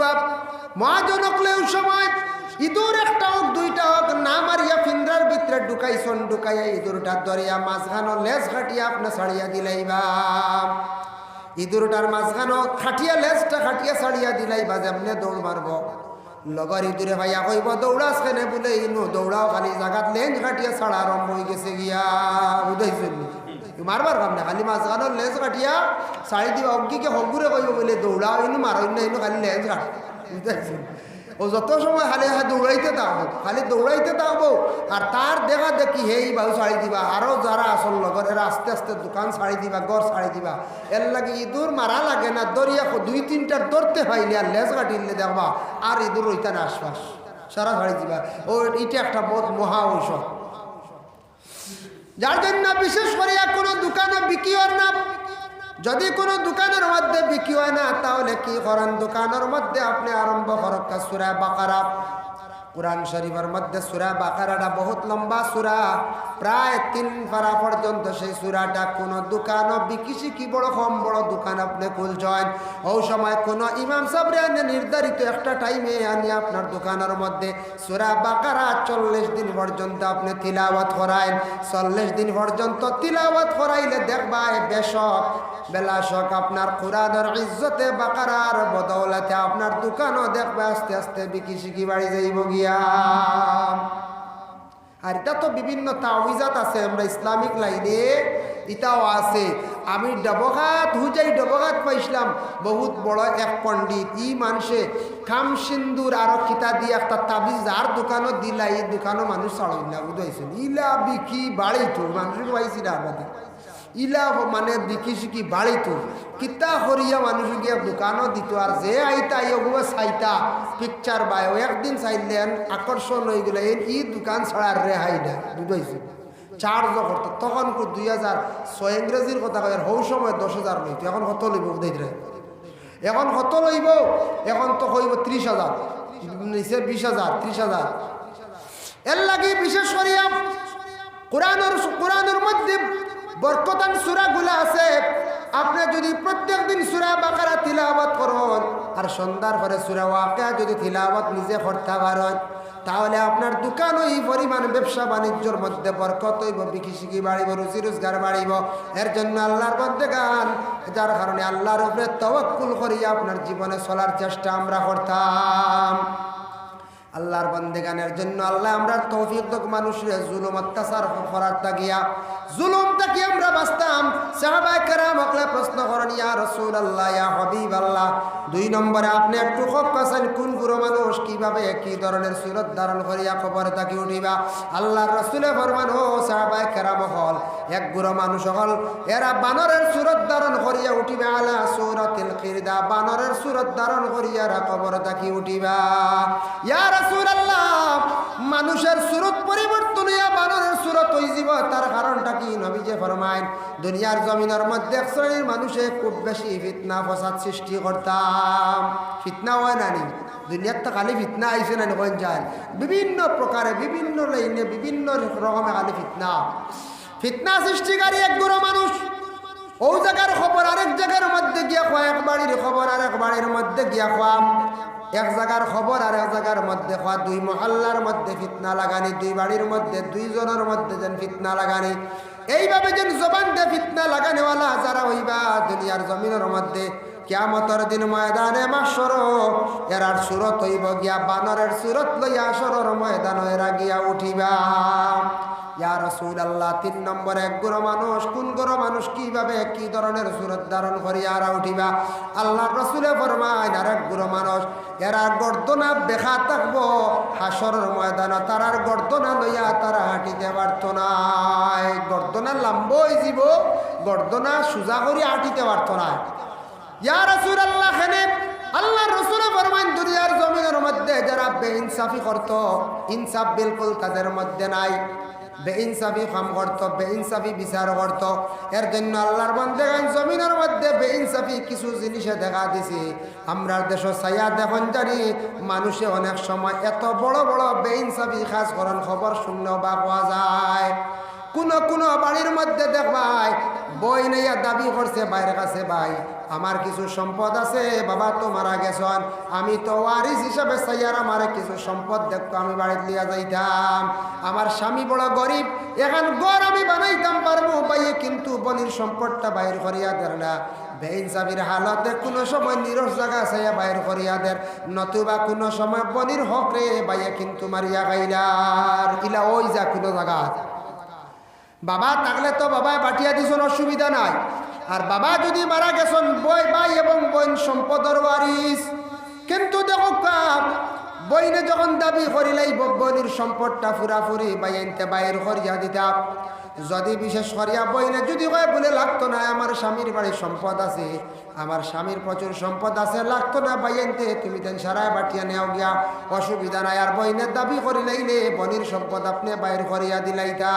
মহাজন হকলে ওই সময় ইঁদুর একটা হোক দুইটা হোক না মারিয়া ফিন্দ্রার ভিতরে ঢুকাইছন, ঢুকাইয়া ইঁদুরটার ধরিয়া মাঝখানো লেজ খাটিয়া আপনি ছাড়িয়া দিলাইবা। ইঁদুরটার মাঝখানো খাটিয়া লেজটা খাটিয়া ছাড়িয়া দিলাইবা, যেমনি দৌড় মারব। লগর ইঁদুরে ভাইয়া কইব দৌড়াস কেনে, বলে ইনু দৌড়াও খালি জাগাত লেজ খাটিয়া ছাড়া আরম্ভ হয়ে গেছে গিয়া, বুঝাইছেন মারবার কাম না, খালি মাঝখানোর লেজ কাটিয়া ছাড়ি দিবা। অগ্গিকে হগুরে কইব বলে দৌড়াও, ইনু মারই না, ইনু খালি লেজ কাট, বুঝাইছেন। ও যত সময় খালি দৌড়াইতে থাকবো, খালি দৌড়াইতে থাকবো। আর তার দেখা দেখি হেই বাবু ছাড়ি দিবা, আরও যারা আসল লগর এরা আস্তে আস্তে দোকান ছাড়ি দিবা, গড় ছাড়ি দিবা। এর লাগে ইঁদুর মারা লাগে না, দরিয়া দুই তিনটার ধরতে পাইলে আর লেজ কাটিলে দেখবা আর ইঁদুর ওইটা না আশপাশ সারা ছাড়ি দিবা। ও এটা একটা বহুত মহা ঔষধ, যার জন্য বিশেষ করে কোনো দোকানও বিক্রি হয় না। যদি কোনো দোকানের মধ্যে বিক্রি হয় না, তাহলে কি করেন, দোকানের মধ্যে আপনি আরম্ভ করক সূরা বাকারা। কুরআন শরীফের মধ্যে সূরা বাকারাটা বহুত লম্বা সূরা, প্রায় 3 পারা পর্যন্ত সেই সূরাটা। কোনো দোকানও বিকিছি কি বড় কম বড় দোকান আপনি খুলছেন, ওই সময় কোনো ইমাম সাহেবরে আনে নির্ধারিত একটা টাইমে আনি আপনার দোকানের মধ্যে সূরা বাকারা 40 দিন পর্যন্ত আপনি তিলাওয়াত করাইন। 40 দিন পর্যন্ত তিলাওয়াত করাইলে দেখবা বেশক বেলাশক আপনার কোরআনের ইজ্জতে বাকারার বদৌলতে আপনার দোকানও দেখবে আস্তে আস্তে বিকি শিকি বাড়ি যাইব গিয়া। আর এটা তো বিভিন্ন তাওয়িজাত আছে, আমরা ইসলামিক লাইনে ইটাও আছে। আমি ডবঘাত হুজাই ডবঘাত পাইছিলাম, বহুত বড় এক পণ্ডিত, ই মানুষে খাম সিন্দুর আরো খিতা দিয়ে একটা তাবিজ যার দোকানও দিলা, এই দোকানও মানুষ চালাইলা বুঝাইছেন, ইলা বিকি বাড়ি তো মানুষকে পাইছি না আমাদের ইলা মানে বিকি শিকি বাড়ি তো কিতা করিয়া মানুষ গিয়া দোকানও দিত। আর যে আইতা ইগুলো চাইতা পিকচার বাই একদিন চাইলেন আকর্ষণ হয়ে গেলে ই দোকান ছাড়ার রেহাই না বুঝাইছি, চার্জ করতো। তখন 2006 ইংরেজির কথা কয়, হৌ সময় 10,000 লইত, এখন কত লইব বুঝাইতে, এখন কত লইব, এখন তো কইব 30,000 নিচে 20,000 30,000। এর লাগে বিশেষ করিয়া কোরআনের মধ্যে বরকতান সূরাগুলো আছে, আপনি যদি প্রত্যেক দিন সূরা বাকারা তিলাওয়াত করেন আর সন্ধ্যার পরে সূরা ওয়াকিয়া যদি তিলাওয়াত নিজে করতে পারেন, তাহলে আপনার দোকান ওই পরিমাণ ব্যবসা বাণিজ্যর মধ্যে বরকত হইব, বিক্রি শিকি বাড়িব, রুজি রোজগার বাড়িব। এর জন্য আল্লাহর মধ্যে গান, যার কারণে আল্লাহর উপরে তাওয়াক্কুল করিয়া আপনার জীবনে চলার চেষ্টা আমরা করতাম। আল্লাহর বান্দেগানের জন্য আল্লাহ আমরা তৌফিক দেখ, মানুষের জুলুম অত্যাচার করার তাগিয়া জুলুম তাকি আমরা বাঁচতাম। সাহাবায়ে কেরাম হকলে প্রশ্ন করেন, ইয়া রাসূলুল্লাহ, ইয়া হাবিবাল্লাহ, 2 নম্বরে আপনি একটু কইছেন কোন বুড়ো মানুষ কিভাবে কি ধরনের সুরত ধারণ করিয়া কবরে তাকি উঠিবা। আল্লাহর রাসূলে ফরমান, ও সাহাবায়ে কেরাম হল, এক বুড়ো মানুষ হল এরা বানরের সুরত ধারণ করিয়া উঠিবে, আলা সূরাতিল কিরদা, বানরের সুরত ধারণ করিয়া এরা কবরে তাকি উঠিবা। ইয়া রাসূলুল্লাহ, মানুষের সুরত পরিবর্তন হইয়া বানরের সুরত হই যাব, তার কারণটা কি? নবীজি ফরমায়, দুনিয়ার জমিনের মধ্যে এক শ্রেণীর মানুষে খুব বেশি ফিতনা ফসাদ সৃষ্টি করতাম। ফিতনা হয় নানি দুনিয়ার তো খালি ফিতনা আইসে নানি কোন যায়, বিভিন্ন প্রকারে বিভিন্ন লাইনে বিভিন্ন রকমে খালি ফিতনা সৃষ্টিকারী এক গুরু মানুষ। ও জায়গার খবর আরেক জায়গার মধ্যে গিয়া খোয়া, এক বাড়ির খবর আরেক বাড়ির মধ্যে গিয়া খোয়া, এক জায়গার খবর আর এক জায়গার মধ্যে খোয়া, 2 মহল্লার মধ্যে ফিতনা লাগানি, 2 বাড়ির মধ্যে 2 জনের মধ্যে যেন ফিতনা লাগানি। এইভাবে যেন জবান দিয়ে ফিতনা লাগানেওয়ালা যারা হইবা দুনিয়ার জমিনের মধ্যে, কিয়ামতের দিন ময়দানে মাহশর এরার সুরত হইব গিয়া বানরের সুরত লইয়া আসরের ময়দান এরা গিয়া উঠিবা। ইয়া রাসূলুল্লাহ, 3 নম্বরে এক গুরু মানুষ, কোন গুরু মানুষ কিভাবে কি ধরনের সুরত ধারণ করিয়া আর উঠিবা? আল্লাহর রাসূলে ফরমায়, আর এক গুরু মানুষ এরা গর্দনা দেখা থাকবো হাসরের ময়দানে, তারার গর্দনা লইয়া তারা হাঁটিতে পারত না, গর্দনা লম্বা হয়ে যাব, গর্দনা সোজা করে হাঁটিতে পারত না। ইয়া রাসূলুল্লাহ, খানে আল্লাহর রাসূল ফরমান, দুনিয়ার জমিনের মধ্যে যারা বেইনসাফি করত, ইনসাফ বিলকুল তাদের মধ্যে নাই, বেইনসাফি কাম করত, বেইনসাফি বিচার করত। এর জন্য আল্লাহর বান্দাগণ জমিনের মধ্যে বেইনসাফি কিছু জিনিসে দেখা দিছে। আমরা দেশ ছায়া দেখুন জানি, মানুষে অনেক সময় এত বড় বড় বেইনসাফি কাজ করেন খবর শুনলেও বা পাওয়া যায়। কোন বাড়ির মধ্যে দেখবাই বই নাইয়া দাবি করছে বাইরের কাছে, ভাই আমার কিছু সম্পদ আছে, বাবা তো মারা গেছেন, আমি তো ওয়ারিস হিসাবে চাইয়ার আমার কিছু সম্পদ দেখতো আমি বাড়িতে লিয়া যাইতাম, আমার স্বামী বড় গরিব, এখন গড় আমি বানাইতাম পারবো বাইয়ে, কিন্তু বনির সম্পদটা বাইর করিয়া দেন না। বেইনসাফির হালতে কোনো সময় নিরস জায়গা চাইয়া বাইর করিয়া দেন, নতুবা কোনো সময় বনির হক রে বাইয়ে কিন্তু মারিয়া গাইলার ইলা ওই যা কোনো জায়গা। বাবা থাকলে তো বাবায় বাটিয়া দিছেন, অসুবিধা নাই। আর বাবা যদি মারা গেছেন, ভাই এবং বোন সম্পদের ওয়ারিস, কিন্তু দেখো বইনে যখন দাবি করিলাই বনির সম্পদটা পুরাপুরি বাইনতে বাইর করিয়া দিতাম। যদি বিশেষ করিয়া বইনে যদি কয় বলে লাগতো না, আমার স্বামীর বাড়ির সম্পদ আছে, আমার স্বামীর প্রচুর সম্পদ আছে, লাগতো না বাইনতে, তুমি তেন সারায় বাটিয়া নেও গিয়া, অসুবিধা নাই। আর বইনের দাবি করিলাইলে বনির সম্পদ আপনি বাইর করিয়া দিলাইতা,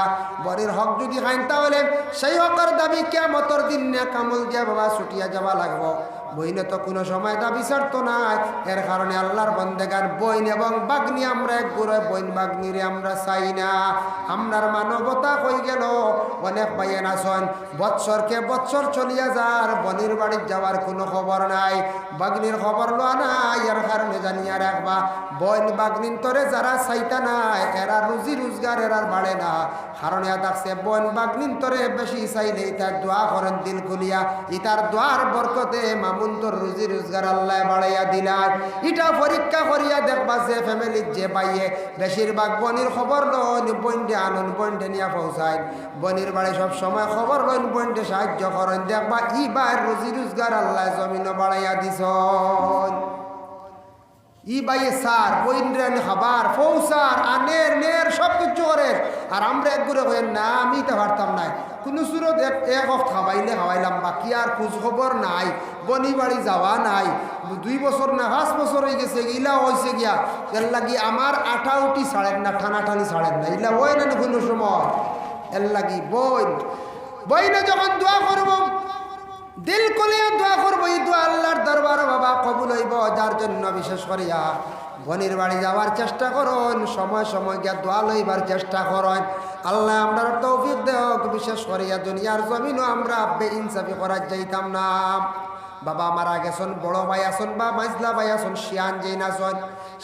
বনির হক যদি খাইন তাহলে সেই হকের দাবি কিয়ামতের দিন না কামল দিয়া বাবা ছুটিয়া যাওয়া লাগবো। বইনে তো কোনো সময় দাবি ছাড়তো না। এর কারণে আল্লাহর বন্দেগান বইন এবং বাগ্নি আমরা এক গুড়ে বইন বাগ্নিরে আমরা চাই না। আমরার মানবতা হয়ে গেল, অনেক বাইন আসন বৎসরকে বৎসর চলিয়া যার, বনির বাড়ির যাওয়ার কোনো খবর নাই, বাগ্নির খবর লওয়া নাই। এর কারণে জানিয়া রাখবা, বইন বাগ্নিন তরে যারা চাইতা নাই এরা রুজি রোজগার এরার বাড়ে না। কারণ এ থাকছে বইন বাগ্নিন তরে বেশি চাইলে তার দোয়া করেন দিল খুলিয়া, ইতার দোয়ার বরকতে মামুল গুণতর রুজি রোজগার আল্লাহ বাড়াইয়া দিলাম। এটা পরীক্ষা করিয়া দেখবা যে ফ্যামিলির যে পাইয়ে বেশিরভাগ বনির খবর লন পয়েন্টে আনন্দ পয়েন্টে নিয়ে পৌঁছায়, বনির বাড়ি সব সময় খবর লন পয়েন্টে সাহায্য করেন, দেখবা ইবার রুজি রোজগার আল্লাহ জমিনও বাড়াইয়া দিছ। ই বাইয়ে সার বইন্দ্রান খাবার ফৌসার আনের নের সব কিছু করে, আর আমরা একগুলো করেন না আমি তো পারতাম নাই কোনো সুরত এক খাওয়াইলে খাওয়াইলাম, বাকি আর খোঁজ খবর নাই, বনি বাড়ি যাওয়া নাই, 2 বছর না 5 বছর হয়ে গেছে, ইলা হয়েছে গিয়া এর লাগি আমার আঠা উঠি ছাড়েন না, ঠানাঠানি ছাড়েন না, ইলা বই না কোনো সময় এর লাগি বই না যখন দোয়া করব দিল কলিয়া দোয়া করবো, এই দোয়া আল্লাহর দরবার বাবা কবুল হইব। যার জন্য বিশেষ করিয়া বনির বাড়ি যাওয়ার চেষ্টা করুন, সময় সময় গিয়া দোয়া লইবার চেষ্টা করুন। আল্লাহ আমরা তৌফিক দেওক। বিশেষ করিয়া দুনিয়ার জমিনও আমরা বেইনসাফি করার যাইতাম না। বাবা মারা গেছেন, বড় ভাই আসন বা মাইজলা ভাই আসন, শিয়ান যেই নাচন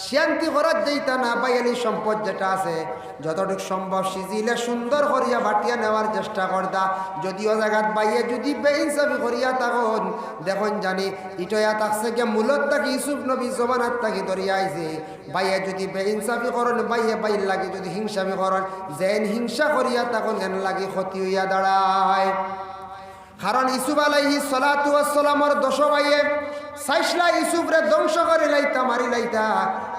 শিয়ান্তি করার যেইতা না, বাইয়ালি সম্পদ যেটা আছে যতটুকু সম্ভব সিজিলে সুন্দর করিয়া বাটিয়া নেওয়ার চেষ্টা করদা। যদিও জায়গাত বাইয়ে যদি বেইনসাফি করিয়া তখন দেখুন জানি ইটয়া থাকছে গিয়ে মূলত তাকে ইউসুফ নবী জমানাত তাকে ধরিয়া আইছে। বাইয়ে যদি বেইনসাফি করেন, বাইয়ে বাইর লাগে যদি হিংসাফি করেন, যেন হিংসা করিয়া তখন এন লাগে ক্ষতি হইয়া দাঁড়ায়। কারণ ইউসুফ আলাইহিস সালাতু ওয়াস সালামের 10 ভাইয়ে সাইসলা ইউসুফরে ধ্বংস করে লাইতা মারি লাইতা,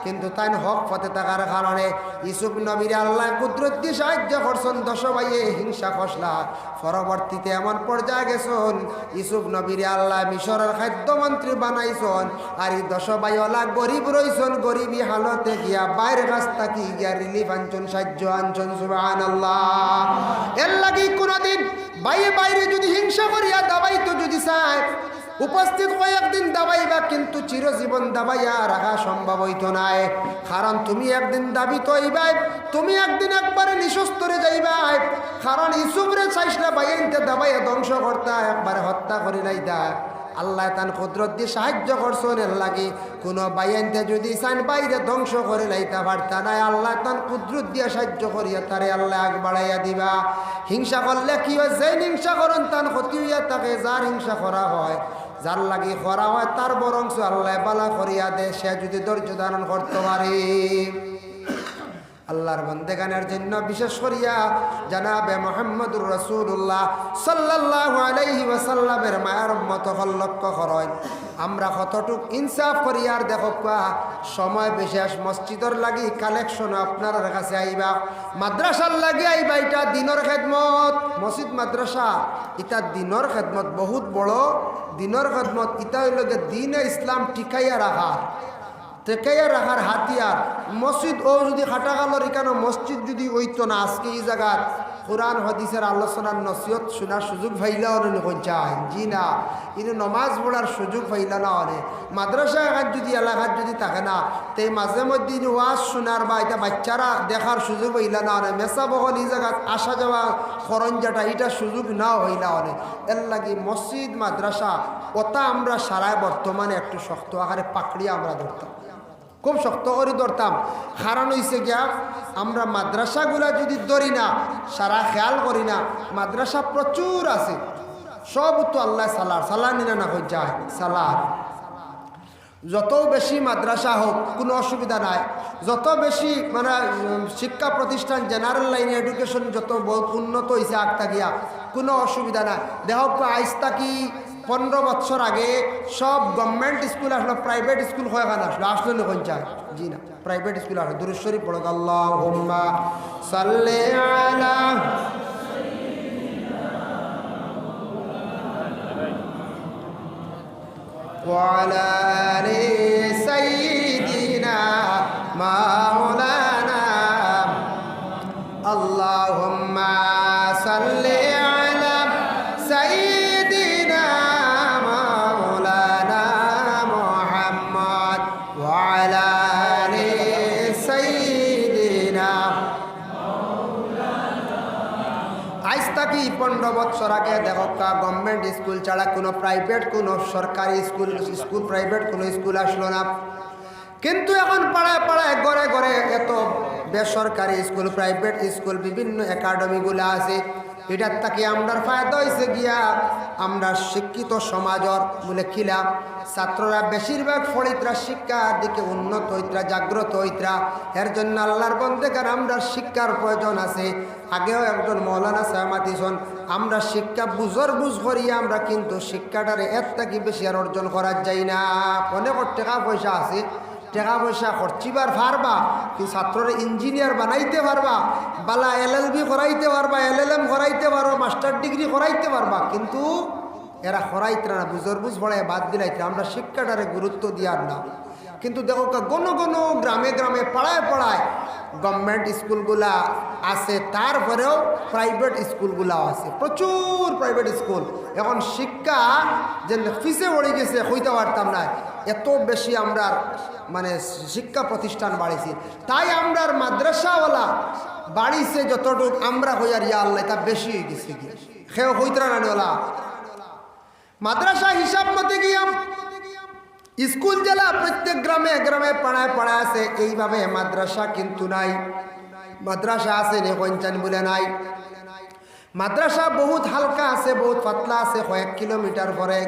কিন্তু তাই হক পথে থাকার কারণে ইউসুফ নবীর আল্লাহ কুদরত দিয়ে সাহায্য করছেন। 10 ভাইয়ে হিংসা খসলা পরবর্তীতে এমন পর্যায়ে গেছেন ইউসুফ নবীর আল্লাহ মিশরের খাদ্যমন্ত্রী বানাইছেন, আর এই 10 ভাইওয়ালা গরিব রইছেন, গরিবী হালতে গিয়া বাইরের রাস্তা কি গিয়া রিলিফ আনছেন, সাহায্য আনছেন। সুবহানাল্লাহ। এর লাগি কোনদিন বাইরে যদি হিংসা করিয়া দাবাই তো যদি চায় উপস্থিত কয়েকদিন দাবাইবা, কিন্তু চিরজীবন দাবাইয়া রাখা সম্ভব হইতো নাই। কারণ তুমি একদিন দাবিত হইবাই, তুমি একদিন একবারে নিঃস্তরে যাইবাই। কারণ ইউসুফরে চাইসলা বাইনতে দাবাইয়া ধ্বংস করতা, একবারে হত্যা করি লাইতা। আল্লাহ তান কুদরত দিয়ে সাহায্য করছেন। এর লাগি কোনো বাইনতে যদি চান বাইরে ধ্বংস করে লাইতা পারতা নাই, আল্লাহ তান কুদরত দিয়ে সাহায্য করিয়া তারে আল্লাহ আগ বাড়াইয়া দিবা। হিংসা করলে কি হয়, যে হিংসা করেন তান ক্ষতি হইয়া থাকে। যার হিংসা করা হয়, যার লাগি করা হয়, তার বরংস আল্লাহ বালা করিয়া দে, সে যদি ধৈর্য ধারণ করতে পারে। আল্লাহর বন্দেগানের জন্য বিশেষ করিয়া জানাবে মুহাম্মদুর রাসূলুল্লাহ সাল্লাল্লাহু আলাইহি ওয়াসাল্লামের মায়ার উম্মত হল লক্ষ্য করেন। আমরা কতটুক ইনসাফ করি আর দেখো সময় বিশেষ মসজিদর লাগি কালেকশন আপনার কাছে আইবা, মাদ্রাসার লাগি আইবা, এটা দিনের খেদমত। মসজিদ মাদ্রাসা এটা দিনের খেদমত, বহুত বড় দিনের খেদমত। এটা হইল দিনে ইসলাম টিকাইয়া রাখার হাতিয়ার। মসজিদ ও যদি খাটাগালোর এখানে মসজিদ যদি হইতো না, আজকে এই জায়গার কোরআন হাদিসের আলোচনার নসিহত শোনার সুযোগ পাইলা অনেক চায় জি না, কিন্তু নমাজ পড়ার সুযোগ পাইলা না অনেক। মাদ্রাসা এখান যদি এলাকার যদি থাকে না, তাই মাঝে মধ্যে ওয়াজ শোনার বা এটা বাচ্চারা দেখার সুযোগ হইলা না অনেক। মেসা বহল এই জায়গা আসা যাওয়া খরঞ্জাটা এটা সুযোগ নাও হইলা অনেক। এর লাগি মসজিদ মাদ্রাসা ওটা আমরা সারায় বর্তমানে একটু শক্ত আকারে পাকড়িয়ে আমরা ধরতাম, খুব শক্ত করে ধরতাম। কারণ হয়েছে গিয়া আমরা মাদ্রাসাগুলা যদি ধরি না, সারা খেয়াল করি না, মাদ্রাসা প্রচুর আছে, সব তো আল্লাহ সালার নিনা না হয়ে যায় সালার। যত বেশি মাদ্রাসা হোক কোনো অসুবিধা নাই, যত বেশি মানে শিক্ষা প্রতিষ্ঠান জেনারেল লাইনে এডুকেশন যত বহুত উন্নত হয়েছে আগটা গিয়া কোনো অসুবিধা নাই। দেখো আইসতা কি 15 বছর আগে সব গভর্নমেন্ট স্কুল আসলো, প্রাইভেট স্কুল হয়ে কেন আসলো না কোন চায় জি না, প্রাইভেট স্কুল আসলো। দুরূদ শরীফ পড়ো, আল্লাহুম্মা সাল্লি আলা ওয়া আলা আলি সাইয়্যিদিনা মাওলানা আল্লাহুম্মা সাল্লি আলা সাইয়্যিদিনা মাওলানা মুহাম্মদ ওয়া আলা আলি সাইয়্যিদিনা মাওলানা। আজ থেকে 15 বছর আগে দেখো গভর্নমেন্ট স্কুল ছাড়া কোনো প্রাইভেট কোনো সরকারি স্কুল প্রাইভেট কোনো স্কুল আসলো না। কিন্তু এখন পাড়ায় পাড়ায় ঘরে ঘরে এত বেসরকারি স্কুল প্রাইভেট স্কুল বিভিন্ন একাডেমিগুলো আছে। এটার তাকে আমরার ফায়দা হয়েছে গিয়া আমরা শিক্ষিত সমাজর বলে খিলাম ছাত্ররা বেশিরভাগ ফরিতরা শিক্ষার দিকে উন্নত হইতরা জাগ্রত হইতরা এর জন্য আল্লাহর বন্দেগার আমরা শিক্ষার প্রয়োজন আছে আগেও একজন মৌলানা সাহমাতিসন আমরা শিক্ষা বুঝ করিয়া আমরা কিন্তু শিক্ষাটারে এর থেকে বেশি আর অর্জন করা যায় না অনেক টাকা পয়সা আছে টাকা পয়সা খরচিবার পারবা কিন্তু ছাত্ররা ইঞ্জিনিয়ার বানাইতে পারবা বালা LLB করাইতে পারবা LLM করাইতে পারবা মাস্টার ডিগ্রি করাইতে পারবা কিন্তু এরা করাইতে না বুঝ পড়ায় বাদ দিলাইতে আমরা শিক্ষাটারে গুরুত্ব দিয়ার না কিন্তু দেখো গণ গ্রামে গ্রামে পাড়ায় গভর্নমেন্ট স্কুলগুলা আছে তারপরেও প্রাইভেট স্কুলগুলাও আছে প্রচুর প্রাইভেট স্কুল এখন শিক্ষা যে ফিসে পড়ে গেছে হইতে পারতাম না এত বেশি আমরা মানে শিক্ষা প্রতিষ্ঠান বাড়িছি তাই আমরার মাদ্রাসাওয়ালা বাড়িছে যতটুক আমরা হইয়ার ইয়া আল্লাহ তা বেশি হয়ে গেছে গিয়ে খেয়ে হইতরা না মাদ্রাসা হিসাব মতে গিয়াম স্কুল জেলা প্রত্যেক গ্রামে গ্রামে পাড়ায় আছে এইভাবে মাদ্রাসা কিন্তু নাই মাদ্রাসা আছে নে কঞ্চান বলে নাই মাদ্রাসা বহুত হালকা আছে বহুত পাতলা আছে কয়েক কিলোমিটার পরে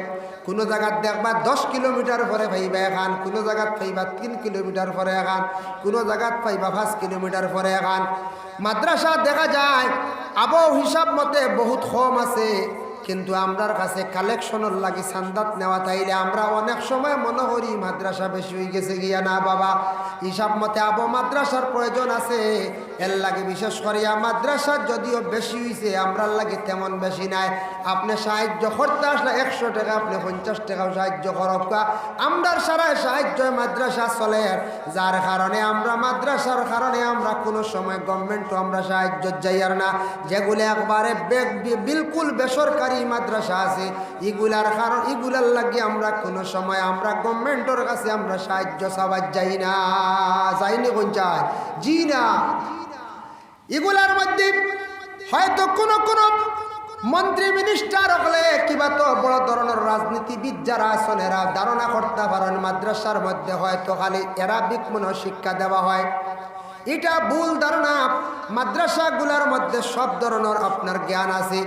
কোনো জায়গাত দেখবা 10 কিলোমিটার পরে পাইবা এখান কোনো জায়গাত পাইবা 3 কিলোমিটার পরে এখান কোনো জায়গাত পাইবা 5 কিলোমিটার পরে এখান মাদ্রাসা দেখা যায় আবহাওয়া হিসাব মতে বহুত কম আছে কিন্তু আমরার কাছে কালেকশনের লাগি সান্দাত নেওয়া তাইলে আমরা অনেক সময় মনে করি মাদ্রাসা বেশি হয়ে গেছে গিয়া না বাবা হিসাব মতে মাদ্রাসার প্রয়োজন আছে এর লাগে বিশেষ করিয়া মাদ্রাসা যদিও বেশি হয়েছে আমরার লাগে তেমন বেশি নাই আপনি সাহায্য করতে আসলে 100 টাকা আপনি 50 টাকাও সাহায্য করবা আমরার সারা সাহায্য মাদ্রাসা চলে যার কারণে আমরা মাদ্রাসার কারণে আমরা কোনো সময় গভর্নমেন্টও আমরা সাহায্য যাইয়ার না যেগুলো একবারে বিলকুল বেসরকারি মাদ্রাসা আছে এগুলার কারণ এগুলার লাগে আমরা কোনো সময় আমরা গভর্নমেন্টের কাছে আমরা সাহায্য চাওয়া যাই না যাইনি কোন চাই জি না এগুলার মধ্যে হয়তো কোনো মন্ত্রী মিনিস্টার হলে কিবা তো বড় ধরনের রাজনীতিবিদ যারা আছেন এরা ধারণা করতে পারেন মাদ্রাসার মধ্যে হয়তো খালি অ্যারাবিক মনে শিক্ষা দেওয়া হয় এটা ভুল ধারণা মাদ্রাসাগুলোর মধ্যে সব ধরনের আপনার জ্ঞান আছে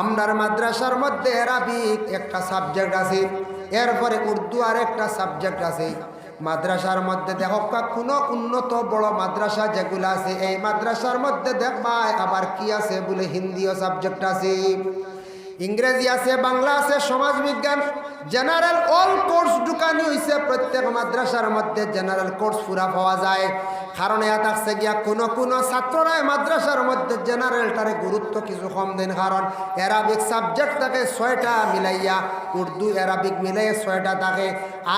আমরার মাদ্রাসার মধ্যে অ্যারাবিক একটা সাবজেক্ট আছে এরপরে উর্দু আর একটা সাবজেক্ট আছে মাদ্রাসার মধ্যে দেখো কোনো উন্নত বড় মাদ্রাসা যেগুলো আছে এই মাদ্রাসার মধ্যে দেখবা আবার কি আছে বলে হিন্দিও সাবজেক্ট আছে ইংরেজি আছে বাংলা আছে সমাজবিজ্ঞান জেনারেল অল কোর্স ঢুকানি হয়েছে প্রত্যেক মাদ্রাসার মধ্যে জেনারেল কোর্স পুরা পাওয়া যায় কারণ এটা আছে গিয়া কোনো ছাত্ররা মাদ্রাসার মধ্যে জেনারেলটারে গুরুত্ব কিছু কম দেন কারণ অ্যারাবিক সাবজেক্ট থাকে 6টা মিলাইয়া উর্দু অ্যারাবিক মিলাইয়া 6টা থাকে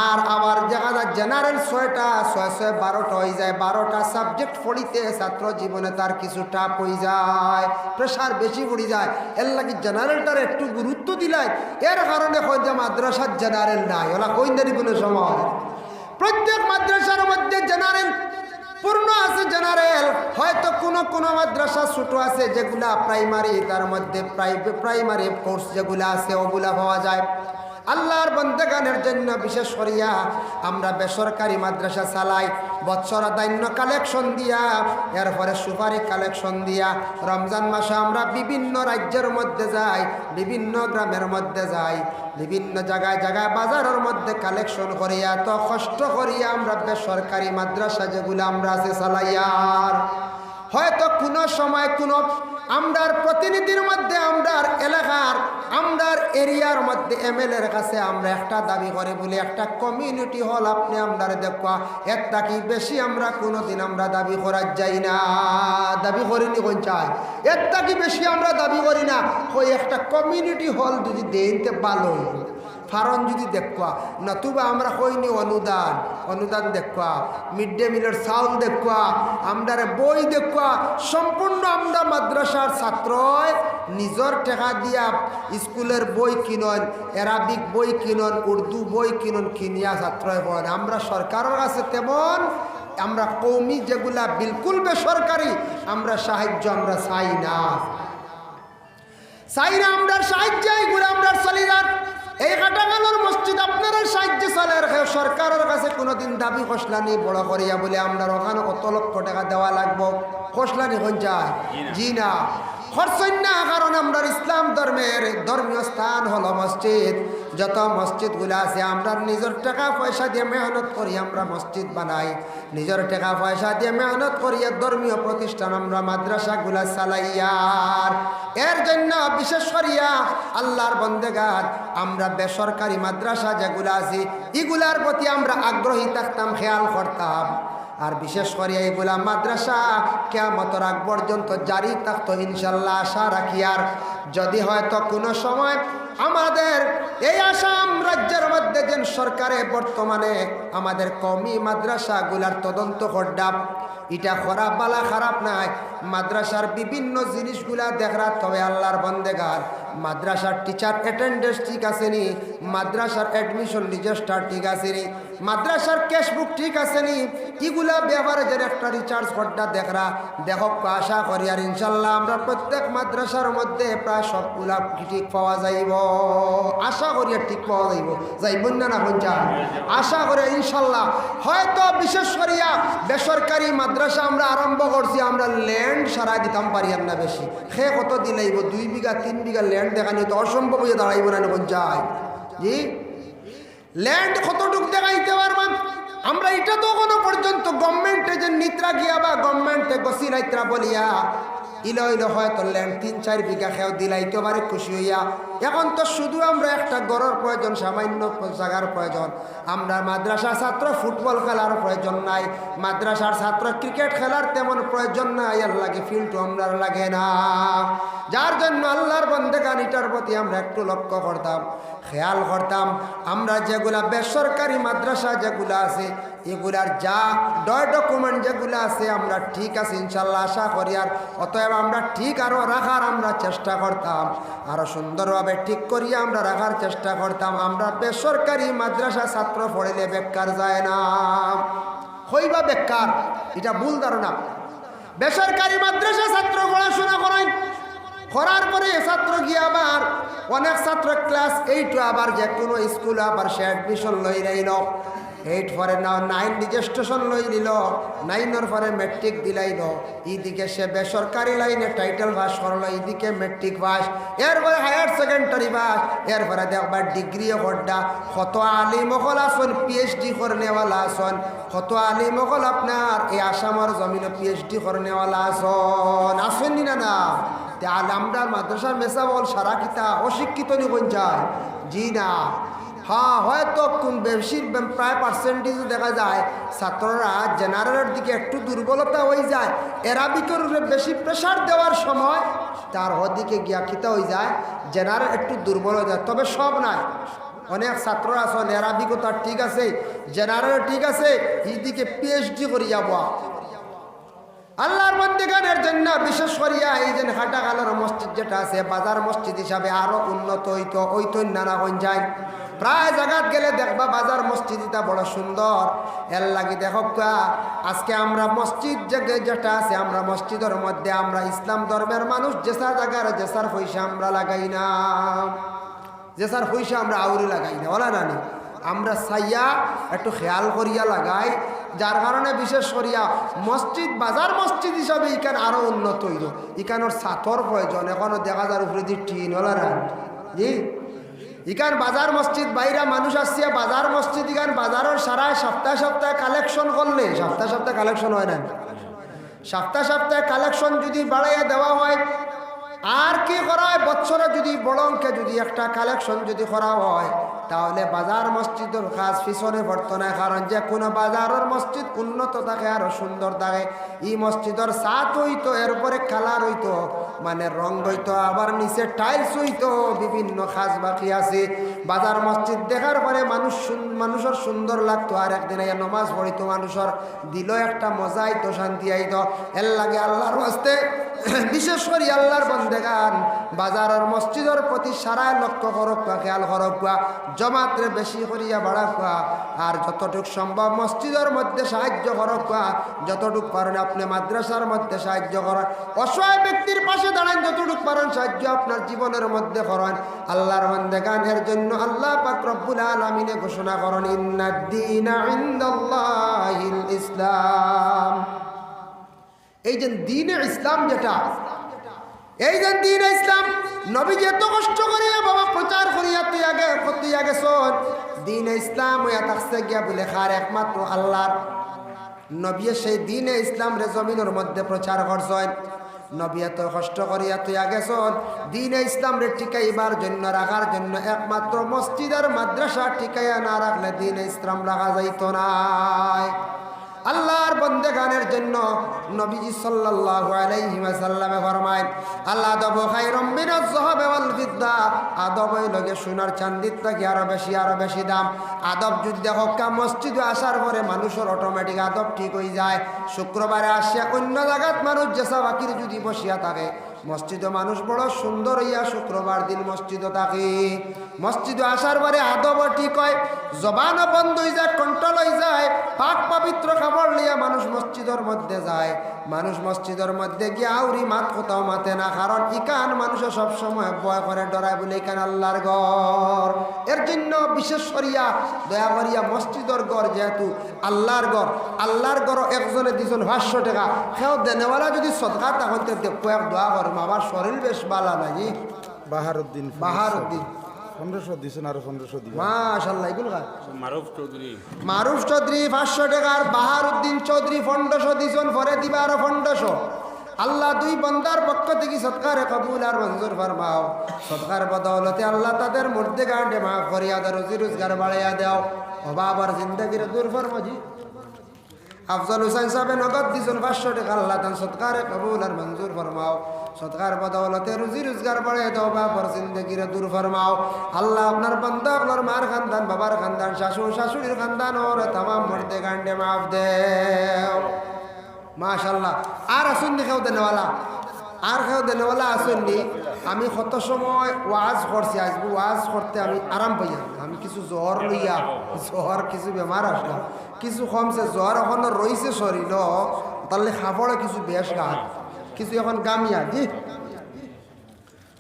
আর আবার দেখা যায় জেনারেল 6টা 6 12টা হয়ে যায় 12টা সাবজেক্ট পড়িতে ছাত্র জীবনে তার কিছু টাফ হয়ে যায় প্রেশার বেশি পড়ে যায় এর লাগে জেনারেলটারে একটু গুরুত্ব দিলাই এর কারণে হয় যে মাদ্রাসার জেনারেল নাই ওলা কই দেরি কোনো সময় প্রত্যেক মাদ্রাসার মধ্যে জেনারেল পূর্ণ আছে জেনারেল হয়তো কোনো মাদ্রাসা ছোট আছে যেগুলা প্রাইমারি তার মধ্যে প্রাইমারি কোর্স যেগুলা আছে ওগুলা পাওয়া যায় আল্লাহর বন্দেগানের জন্য বিশেষ করিয়া আমরা বেসরকারি মাদ্রাসা চালাই বৎসর দান্য কালেকশন দিয়া এরপরে সুপারি কালেকশন দিয়া রমজান মাসে আমরা বিভিন্ন রাজ্যের মধ্যে যাই বিভিন্ন গ্রামের মধ্যে যাই বিভিন্ন জায়গায় বাজারের মধ্যে কালেকশন করিয়া তো কষ্ট করিয়া আমরা বেসরকারি মাদ্রাসা যেগুলো আমরা আছে চালাইয়ার হয়তো কোনো সময় কোনো আমরার প্রতিনিধির মধ্যে আমরার এলাকার আমরার এরিয়ার মধ্যে এমএলএর কাছে আমরা একটা দাবি করে বলি একটা কমিউনিটি হল আপনি আমরার দেখা একটা কি বেশি আমরা কোনোদিন আমরা দাবি করার যাই না দাবি করিনি কোন চাই একটা কি বেশি আমরা দাবি করি না ওই একটা কমিউনিটি হল যদি দেনতে ভালো ফারণ যদি দেখা নতুবা আমরা কইনি অনুদান দেখা মিড ডে মিলের চাউল দেখা আমরার বই দেখা সম্পূর্ণ আমরা মাদ্রাসার ছাত্র নিজের টাকা দিয়া স্কুলের বই কিনন অ্যারাবিক বই কিনন উর্দু বই কিনিয়া ছাত্র পড়েন আমরা সরকারের কাছে তেমন আমরা কৌমি যেগুলা বিলকুল বেসরকারি আমরা সাহায্য আমরা চাই না আমরা সাহায্য এগুলো আমরা চলিদার এই কাটাগানোর মসজিদ আপনারা সাহায্য চলে সরকারের কাছে কোনোদিন দাবি খসলানি বড় করিয়া বলে আমরা ওখানে কত লক্ষ টাকা দেওয়া লাগবো খসলানি কোন যায় জি না খরচই না, কারণ আমরা ইসলাম ধর্মের ধর্মীয় স্থান হলো মসজিদ। যত মসজিদগুলো আছে আমরা নিজের টাকা পয়সা দিয়ে মেহনত করি, আমরা মসজিদ বানাই, নিজের টাকা পয়সা দিয়ে মেহনত করিয়া ধর্মীয় প্রতিষ্ঠান আমরা মাদ্রাসাগুলা চালাইয়ার। এর জন্য বিশেষ করিয়া আল্লাহর বন্দেগার আমরা বেসরকারি মাদ্রাসা যেগুলো আছে এগুলার প্রতি আমরা আগ্রহী থাকতাম, খেয়াল করতাম। আর বিশেষ করে এইগুলা মাদ্রাসা কিয়ামতের আগ পর্যন্ত জারি থাকতো ইনশাল্লাহ, আশা রাখি। আর যদি হয়তো কোনো সময় আমাদের এই আসাম রাজ্যের মধ্যে যে সরকারে বর্তমানে আমাদের কওমি মাদ্রাসাগুলার তদন্ত করডাব, এটা খারাপ বালা খারাপ নাই, মাদ্রাসার বিভিন্ন জিনিসগুলা দেখরা, তবে আল্লাহর বন্দেগার মাদ্রাসার টিচার অ্যাটেন্ডেন্স ঠিক আছে নি, মাদ্রাসার অ্যাডমিশন রেজিস্টার ঠিক আছে নি, মাদ্রাসার ক্যাশবুক ঠিক আছে নি, এগুলা ব্যবহারের একটা রিচার্জ করটা দেখরা দেখো। আশা করি আর ইনশাল্লাহ আমরা প্রত্যেক মাদ্রাসার মধ্যে প্রায় সবগুলা ঠিক পাওয়া যাইব, আশা করি আর ঠিক পাওয়া যাইব, যাইব না না পঞ্চায়েত, আশা করি ইনশাল্লাহ। হয়তো বিশেষ করিয়া বেসরকারি মাদ্রাসা আমরা আরম্ভ করছি, আমরা ল্যান্ড সারাই দিতাম পারি আর না বেশি, সে কত দিলাইব 2 বিঘা 3 বিঘা ল্যান্ড দেখানি তো অসম্ভব হয়ে দাঁড়াইব না পঞ্চায়েত। জি, ল্যান্ড কতটুক দেখাইতে পারবেন আমরা, এটা তো কোনো পর্যন্ত গভর্নমেন্টে যে নিত্রা গিয়া বা গভর্নমেন্টে গসিলাইত্রা বলিয়া ইলো ইলো হয়তো ল্যান্ড 3-4 বিঘা খেয়েও দিলাইতে পারে খুশি হইয়া। এখন তো শুধু আমরা একটা গড়ের প্রয়োজন, সামান্য জায়গার প্রয়োজন। আমরা মাদ্রাসার ছাত্র ফুটবল খেলার প্রয়োজন নাই, মাদ্রাসার ছাত্র ক্রিকেট খেলার তেমন প্রয়োজন নাই, আর লাগে ফিল্ডও আমরা লাগে না। যার জন্য আল্লাহর বন্দেগান এটার প্রতি আমরা একটু লক্ষ্য করতাম, খেয়াল করতাম। আমরা যেগুলা বেসরকারি মাদ্রাসা যেগুলো আছে এগুলার যা ডকুমেন্ট যেগুলো আছে আমরা ঠিক আছে ইনশাল্লাহ, আশা করি। আর অতএব আমরা ঠিক আরও রাখার আমরা চেষ্টা করতাম, আরও সুন্দরভাবে ঠিক করিয়া আমরা রাখার চেষ্টা করতাম। আমরা বেসরকারি মাদ্রাসা ছাত্র পড়িলে বেকার যায় না, হইবা বেকার, এটা ভুল ধারণা। বেসরকারি মাদ্রাসা ছাত্র পড়াশোনা করেন, করার পরে ছাত্র গিয়ে আবার অনেক ছাত্র ক্লাস 8 আবার যে কোনো স্কুলে আবার সে অ্যাডমিশন লই রইল, 8 পরে না 9 রেজিস্ট্রেশন লই নিল, 9 পরে মেট্রিক দিলাইল, এইদিকে সে বেসরকারি লাইনে টাইটেল পাস করলো, এইদিকে মেট্রিক পাস, এরপরে হায়ার সেকেন্ডারি পাস, এরপরে দেখবার ডিগ্রিও করডা। কত আলিম মহল আসন পিএইচডি করনেওয়ালা আসন, কত আলিম মহল আপনার এই আসামের জমিনে পিএইচডি করনেওয়ালা আসন, আসেননি না না? আমরা মাদ্রাসার মেসা বল সারা কিতা অশিক্ষিত নি কোন যায়? জি না, হ্যাঁ হয়তো কোন বেশি প্রায় পার্সেন্টেজ দেখা যায় ছাত্ররা জেনারেলের দিকে একটু দুর্বলতা হয়ে যায়, এরাবিকের বেশি প্রেশার দেওয়ার সময় তার ওদিকে গিয়া কিতা হয়ে যায়, জেনারেল একটু দুর্বল হয়ে যায়। তবে সব নাই, অনেক ছাত্ররা আছেন এরাবিকও ঠিক আছে, জেনারেল ঠিক আছে, এইদিকে পিএইচডি করি যাব। আল্লাহর বন্দেগানের জন্য বিশেষ করিয়া এই যে হাটাগালের মসজিদ যেটা আছে বাজার মসজিদ হিসাবে আরো উন্নত হইতো নানা হইন যায়। প্রায় জায়গাত গেলে দেখবা বাজার মসজিদটা বড় সুন্দর, এর লাগি দেখো আজকে আমরা মসজিদ যেটা আছে আমরা মসজিদের মধ্যে আমরা ইসলাম ধর্মের মানুষ যেসা জায়গার যেসার পয়সা আমরা লাগাই না, যেসার পয়সা আমরা আউরি লাগাই না, ওলা নানি আমরা চাইয়া একটু খেয়াল করিয়া লাগাই। যার কারণে বিশেষ করিয়া মসজিদ বাজার মসজিদ হিসাবে ইখান আরো উন্নত হইল, ইখানোর ছাতর প্রয়োজন, এখনো দেখা যার উপরে যে টিন ওলা না জি। ইখান বাজার মসজিদ বাইরা মানুষ আসছে বাজার মসজিদ, ইখান বাজারের সারা সপ্তাহে সপ্তাহে কালেকশন করলে, সপ্তাহে সপ্তাহে কালেকশন হয় না, সপ্তাহে সপ্তাহে কালেকশন যদি বাড়াইয়া দেওয়া হয়, আর কি করা হয় বছরে যদি বড় অঙ্কে যদি একটা কালেকশন যদি করা হয়, তাহলে বাজার মসজিদের কাজ পিছনে পড়তো না। কারণ যে কোনো বাজারের মসজিদ উন্নত থাকে আরো সুন্দর থাকে। এই মসজিদের ছাদ হইতো, এরপরে কালার হইতো, মানে রং হইতো, আবার নিচে টাইলস হইতো, বিভিন্ন কাজ বাকি আছে। বাজার মসজিদ দেখার পরে মানুষের সুন্দর লাগতো, আর একদিন নমাজ পড়িতো, মানুষের দিল একটা মজা আইতো, শান্তি আইতো। এর লাগে আল্লাহর হস্তে বিশেষ করে আল্লাহর বন্দেগান বাজারের মসজিদের প্রতি সারায় লক্ষ্য করক, খেয়াল করক, জমাত্রে বেশি করিয়া বাড়াক, আর যতটুক সম্ভব মসজিদের মধ্যে সাহায্য করক, যতটুক পারেন আপনি মাদ্রাসার মধ্যে সাহায্য করেন, অসহায় ব্যক্তির পাশে দাঁড়ান, যতটুক পারেন সাহায্য আপনার জীবনের মধ্যে করেন। আল্লাহর বন্দেগানের জন্য আল্লাহ পাক রব্বুল আলামিনে ঘোষণা করেন ইন্নাদ-দীনা ইনদাল্লাহিল ইসলাম। এই যে দ্বীনে ইসলাম যেটা, এই যে দিন ইসলাম নবী যে এত কষ্ট করিয়া বাবা প্রচার করিয়া তুই আগে শোন দিন ইসলাম হইয়া থাকছে গিয়া বলে খার একমাত্র আল্লাহর নবী সেই দিন ইসলাম রে জমিনের মধ্যে প্রচার করছেন। নবী এত কষ্ট করিয়া তুই আগে শোন দিন ইসলাম রে টিকাইবার জন্য রাখার জন্য একমাত্র মসজিদ আর মাদ্রাসা টিকাইয়া না রাখলে দিন ইসলাম রাখা যাইত না। আল্লাহর বন্দেগানের জন্য নবীজি সাল্লাল্লাহু আলাইহি ওয়াসাল্লামে ফরমায় আল্লাহ আদব খায়রুম মিনাজ যাহাবি ওয়াল ফিদ্দা, আদব লগে সোনার চাঁদির থেকে আরো বেশি দাম। আদব যুদ্ধে হক্কা মসজিদে আসার পরে মানুষের অটোমেটিক আদব ঠিক হয়ে যায়। শুক্রবারে আসিয়া অন্য জায়গাত মানুষ যেসা বাকির যদি বসিয়া থাকে মসজিদে মানুষ বড় সুন্দর হইয়া শুক্রবার দিন মসজিদে থাকে। মসজিদে আসার পরে আদব ঠিক হয়, জবানও বন্ধ হয়ে যায়, কন্ট্রোল হয়ে যায়। পাক পবিত্র খাবার লিয়া মানুষ মসজিদের মধ্যে যায়। মানুষ মসজিদের মধ্যে গিয়ে আউরি মাত কোথাও মাতে না, কারণ ইকান মানুষে সবসময় ভয় করে ডরায় বলে ইকান আল্লাহর ঘর। এর জন্য বিশেষ করিয়া দয়া করিয়া মসজিদের ঘর যেহেতু আল্লাহর ঘর, আল্লাহর ঘর একজনে দিয়েছেন 500 টাকা, সেও দেনেওয়ালা যদি সদকা তখন দেখো এক দোয়া করো আমার শরীর বেশ বালা নাকি। বাহারুদ্দিন 1500 দিয়েছেন, আরো 1500 দিবেন মাশাআল্লাহ। এগুলো মারুফ চৌধুরী 500 টাকা, আর বাহারুদ্দিন চৌধুরী 1500 দিয়েছেন, পরে দিবা আরো 1500। আল্লাহ দুই বন্দার পক্ষ থেকে সৎকার কবুল আর মঞ্জুর ফরমাও। সৎকার বদৌলতে আল্লাহ তাদের মধ্যে গাঁডে মাফ করিয়া দাও, রুজি রোজগার বাড়াইয়া দাও, অভাব আর জিন্দগির দূর ফরমাজি। আফজল হুসাইন সাহেব নগদ দিয়েছেন 500 টাকা, আল্লাহ তান সৎকার কবুল আর মঞ্জুর ফরমাও। সৎকার বদৌলতে রুজি রোজগার বাড়াইয়া দাও, অভাব আর জিন্দগির দূর ফরমাও। আল্লাহ আপনার বান্দা আপনার মার খানদান, বাবার খানদান, শাশুড়ির খানদান ওর তামাম মধ্যে গাঁডে মাফ দেও মাশাআল্লাহ। আর আসুননি কেউ দেনেওয়ালা, আর কেউ দেনেওয়ালা আসুননি। আমি কত সময় ওয়াজ করছি, আসবো ওয়াজ করতে আমি আরাম পাইয়া, আমি কিছু জ্বর লইয়া, জ্বর কিছু বেমার আসলাম, কিছু কমছে, জ্বর এখনো রয়েছে শরীর, তাহলে খাবড়ে কিছু বেশ গাছ, কিছু এখন গামিয়া দি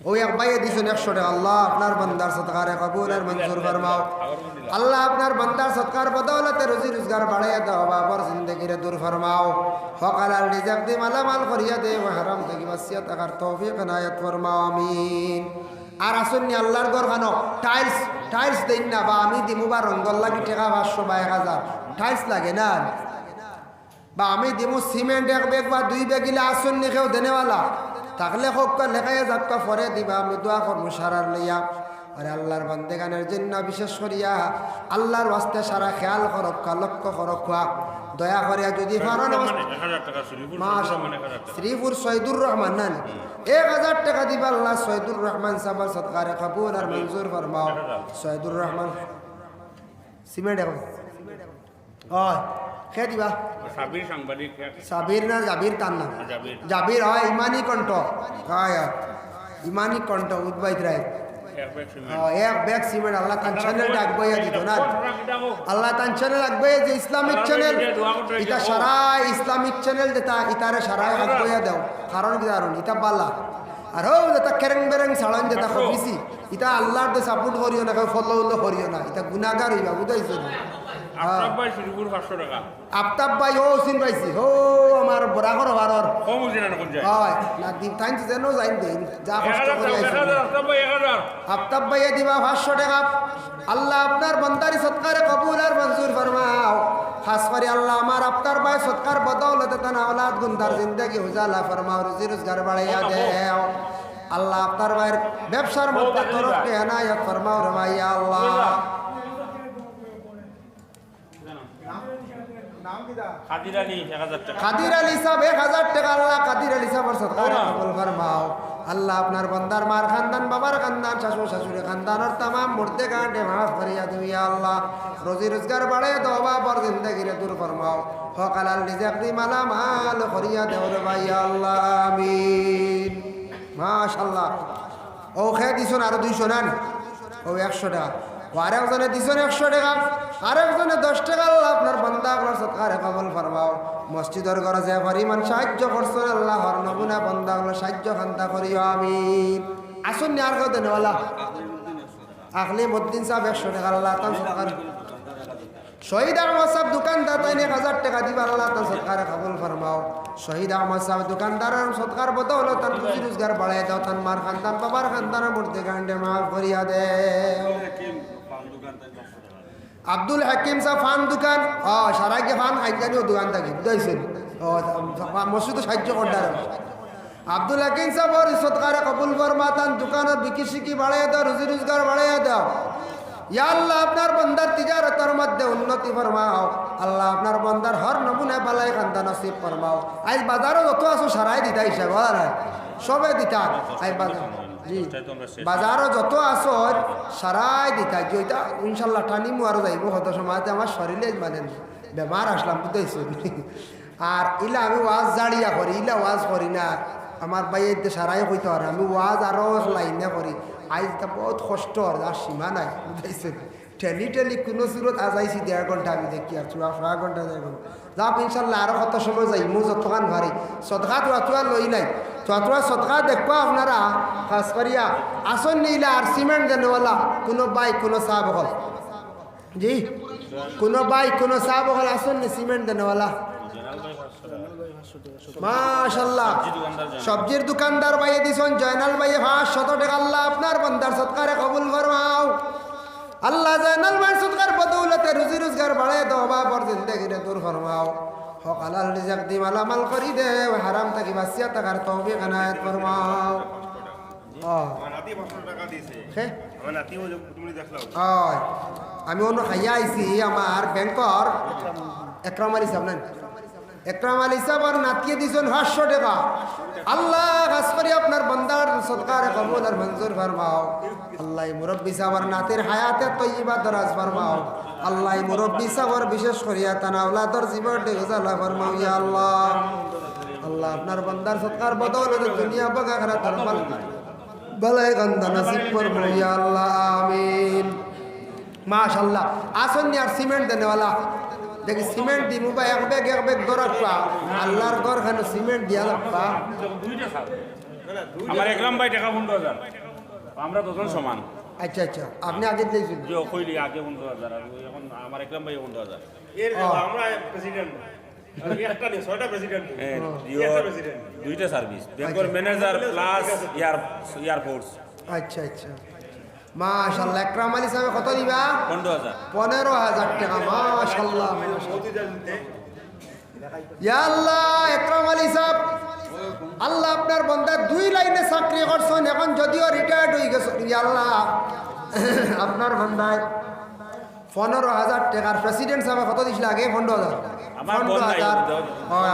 ওই এক বাইয়ে দিয়েছেন 100 টাকা। আল্লাহ আপনার বান্দার সৎকার কবুল আর মঞ্জুর ফরমাও। আল্লাহ আপনার বান্দার সৎকার বদৌলতে রুজি রোজগার বাড়াইয়া দাও, বাবার জিন্দগির দূর ফরমাও। হকালাল রিজক দি মালামাল করিয়া দে, হারাম থেকে বাঁচিয়া থাকার তৌফিক এনায়েত ফরমাও, আমিন। আর আসুননি আল্লাহর ঘর খানো টাইলস দেন না, বা আমি দিমু বা রঙ্গল লাগি টাকা 500 বা 1000 টাইলস লাগে না, বা আমি দিমু সিমেন্ট 1 ব্যাগ বা 2 ব্যাগ গিলা আসুননি কেউ দেনেওয়ালা থাকলে হোক লেখাই যাক্কা পরে দিবা, আমি দোয়া করবো সারার লইয়া। আরে আল্লাহর বান্দেগানের জন্য বিশেষ করিয়া আল্লাহর ওয়াস্তে সারা খেয়াল করক্কা, লক্ষ্য করক্কা, দয়া করিয়া যদি পারেন শ্রীপুর শহীদুর রহমান নান 1000 টাকা দিবা। আল্লাহ শহীদুর রহমান সাহেবের সৎকারে কবুল আর মঞ্জুর ফরমাও। শহীদুর রহমান সিমেন্ট এখন খেয়ে দিবা। সাবির না জাবির, তার নাম জাবির হয়, ইমানি কণ্ঠ হয়, ইমানি কণ্ঠ উদ্বাইত রায় 1 ব্যাগ সিমেন্ট। আল্লাহ তার চ্যানেল ডাকবাইয়া দিত না, আল্লাহ তার চ্যানেল ডাকবাইয়া যে ইসলামিক চ্যানেল, এটা সারা ইসলামিক চ্যানেল যেটা ইতারে সারা ডাকবাইয়া দাও, কারণ কি জানুন ইটা বালা। আর হো যেটা কেরেং বেরেং সাড়ান যেটা খুবিছি, এটা আল্লাহর দে সাপোর্ট করিও না, ফলো করিও না, এটা গুনাহগার হইবা, বুঝাইছো না। আফতাব ভাই ও চিন পাইছি, ও আমার বরাকর ভারর হয় না দিন টাইম যেন যাইন দেন যা কষ্ট করে আইছে। আফতাব ভাইয়ে দিবা 500 টাকা। আল্লাহ আপনার বান্দারি সৎকারে কবুল আর মঞ্জুর ফরমাও। খাস করে আল্লাহ আমার আফতার ভাই সৎকার বদৌলতে তানা औलाद গুন্দার জিন্দেগি উজালা ফরমাও, রুজি রোজগার বাড়াইয়া দেও। আল্লাহ আপনার ভাইয়ের ব্যবসার মধ্যে তরফকে এনায়েত ফরমাও রে ভাই আল্লাহ। খাদির আলী সাহেব 1000 টাকা। আল্লাহ খাদির আলী সাহেবের সৎকার কবুল ফরমাও। আল্লাহ আপনার বান্দার মার খানদান, বাবার খানদান, শাশুড়ি খানদানের तमाम মুর্দে গাঁডে মাফ করিয়া দিও ইয়া আল্লাহ। রোজি রোজগার বাড়াইয়া দাও, বাবার জিন্দেগির দূর ফরমাও। হকালাল রিজক দি মালামাল করিয়া দাও রে ভাই আল্লাহ, আমিন মাশাআল্লাহ। ও খেয়ে দিছুন আরো 200 নেন, ও 100 টাকা। আরেকজনে দিছেন 100 টাকা, আরেকজনে 10 টাকা। আল্লাহ আপনার বান্দা আপনার সৎকারে কবুল ফরমাও। মসজিদের ঘরে যে পরিমাণ সাহায্য করছেন আল্লাহ হর নমুনা বান্দা আপনার সাহায্য খান্তা করিও, আমিন। আসুন নি আর কেউ দেনেওয়ালা আকলিম উদ্দিন সাহেব 100 টাকা। আল্লাহ তার সৎকার শহীদ আহমদ সাহেব দোকানদার তাই 1000 টাকা দিবার আল্লাহ তার সৎকার কবুল ফরমাও। শহীদ আহমদ সাহেব দোকানদারের সৎকার বদৌলত তার রুজি রোজগার বাড়াই দাও, তার মার খানদান বাবার খানদানের মধ্যে গান্ডে মাফ করিয়া দে। আব্দুল হাকিম সাহেব ফান দোকান সারা গিয়ে ফান খাইজানিও দোকান থাকি বুঝাইছেন মসজিদ সাহায্য করতার। আব্দুল হাকিম সাহেব সৎকার কবুল ফরমা, তার দোকানের বিক্রি শিকি বাড়াই দাও, রুজি রোজগার বাড়াই দাও। ইয়া আল্লাহ আপনার বন্দার তিজারতের মধ্যে উন্নতি ফরমাও। আল্লাহ আপনার বন্দার হর নমুনায় বালাই খান্দা নসিব ফরমাও। আজ বাজারও যত আছো সারাই দিতা হিসাব সবে দিতা। আজ বাজার জি বাজারও যত আছো সারাই দিতা যেটা ইনশাল্লাহ টানিমু আরো যাইব হত সময়তে আমার শরীরে মানে বেমার আসলাম বুঝতেছি। আর ইলা আমি ওয়াজ জাড়িয়া করি, ইলা ওয়াজ করি না আমার বাইরে সারাই হইতে পারে, আমি ওয়াজ আরো লাইনে করি। আজ তা বহুত কষ্ট আর সীমা নাই বুঝাইছে। ঠেলি ঠেলি কোনো সুরত আজাইছি 1.5 ঘন্টা আমি দেখি আর 6 ঘন্টা যাইব যাক ইনশাল্লাহ আরো কত সময় যাই মো যতক্ষণ ভারি সদকা তোয়া লই নাই তোয়া সদকা দেখবা আপনারা খাস করিয়া আসন নিলা আর সিমেন্ট দেনেওয়ালা কোনো বাইক কোনো চা বহল জি কোনো বাইক কোনো চা বহল আসন নি সিমেন্ট দেনেওয়ালা মাশাআল্লাহ। সবজির দোকানদার ভাইয়ে দিছেন জয়নাল ভাইয়ে 500 টাকা আল্লাহ আপনার বান্দার সৎকারে কবুল ফরমাও। আল্লাহ জয়নাল ভাই সৎকার বদৌলতে রুজি রোজগার বাড়ায় দাও, বাবার জিন্দেগিরে দূর ফরমাও। হক হালাল রিজক দি মালামাল করি দে, হারাম থাকি বাঁচিয়া থাকার তৌফিক এনায়েত ফরমাও। আমি অন্য খাইয়া আইছি আমার ব্যাংকর একরাম আলী সাহেব নাই একরাম আলী সাহেব নাতিয়ে দিছেন 500 টাকা। আল্লাহ খাস করে আপনার বান্দার সদকারে কবুল আর মঞ্জুর ফরমাও। আল্লাহ মুরব্বি সাহেবের নাতির হায়াতে তয়্যিবা দরাজ ফরমাও। আল্লাহ মুরব্বি সাহেবের বিশেষ করিয়া তানা আওলাদর জীবন দেখালা ফরমাও ইয়া আল্লাহ। আল্লাহ আপনার বান্দার সদকার বদৌলতে দুনিয়া বা আখিরাত ফরমাল বালাই গন্দা নসিব ফরমাও ইয়া আল্লাহ আমিন। মাশাআল্লাহ আসন আর সিমেন্ট দেনেওয়ালা দেখি সিমেন্ট দিমু বা এক বেগ দরকার আল্লাহর ঘর খানে সিমেন্ট দিয়া লাগবা। আমার একরাম ভাই টাকা 15,000 আমরা দুজন সমান। আচ্ছা আচ্ছা আপনি আগে দিয়েছেন যে কইলি আগে 15,000 আর এখন আমার একরাম ভাই 15,000 এর আমরা প্রেসিডেন্ট একটা নেই 6টা প্রেসিডেন্ট দুইটা সার্ভিস ব্যাংকের ম্যানেজার প্লাস এয়ারফোর্স। আচ্ছা আচ্ছা মাশাআল্লাহ। একরাম আলী সাহেব কত দিবা? 15,000 টাকা। মাশাআল্লাহ ইয়া আল্লাহ একরাম আলী সাহেব আল্লাহ আপনার বান্দা 2 লাইনে চাকরি করছেন, এখন যদিও রিটায়ার্ড হয়ে গেছে ইয়া আল্লাহ আপনার বান্দায় 15,000 টাকার প্রেসিডেন্ট সাহেব কত দিছিল আগে? 15,000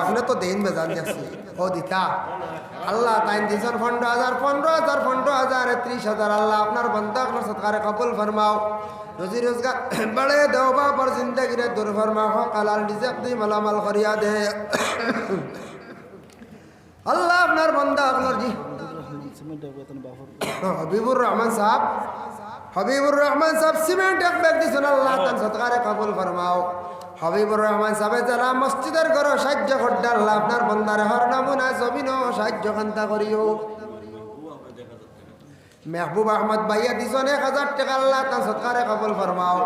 আপনি তো দেন বেজান যাচ্ছে ও দিতা আল্লাহ তাই দিয়েছেন 15,000 30,000 আল্লাহ আপনার বান্দা আপনার সৎকারে কবুল ফরমাও। রুজি রোজগার বাড়ে দেও, বাবার জিন্দেগিরে দূর ফরমাও। হক হালাল রিজক দি মালামাল করিয়া দে আল্লাহ আপনার বান্দা আপনার জি হবিবুর রহমান সাহেব সিমেন্ট এক ব্যাগ দিয়েছেন আল্লাহ তার সৎকারে কবুল ফরমাও। হবিবুর রহমান সাহেব যারা মসজিদের ঘর সাহায্য করতে আল্লাহ আপনার বন্দারে হর নমুনা জমিন সাহায্য কান্তা করিও। মেহবুব আহমদ ভাইয়া দিছেন 1,000 টাকা আল্লাহ তার সৎকারে কবুল ফরমাও।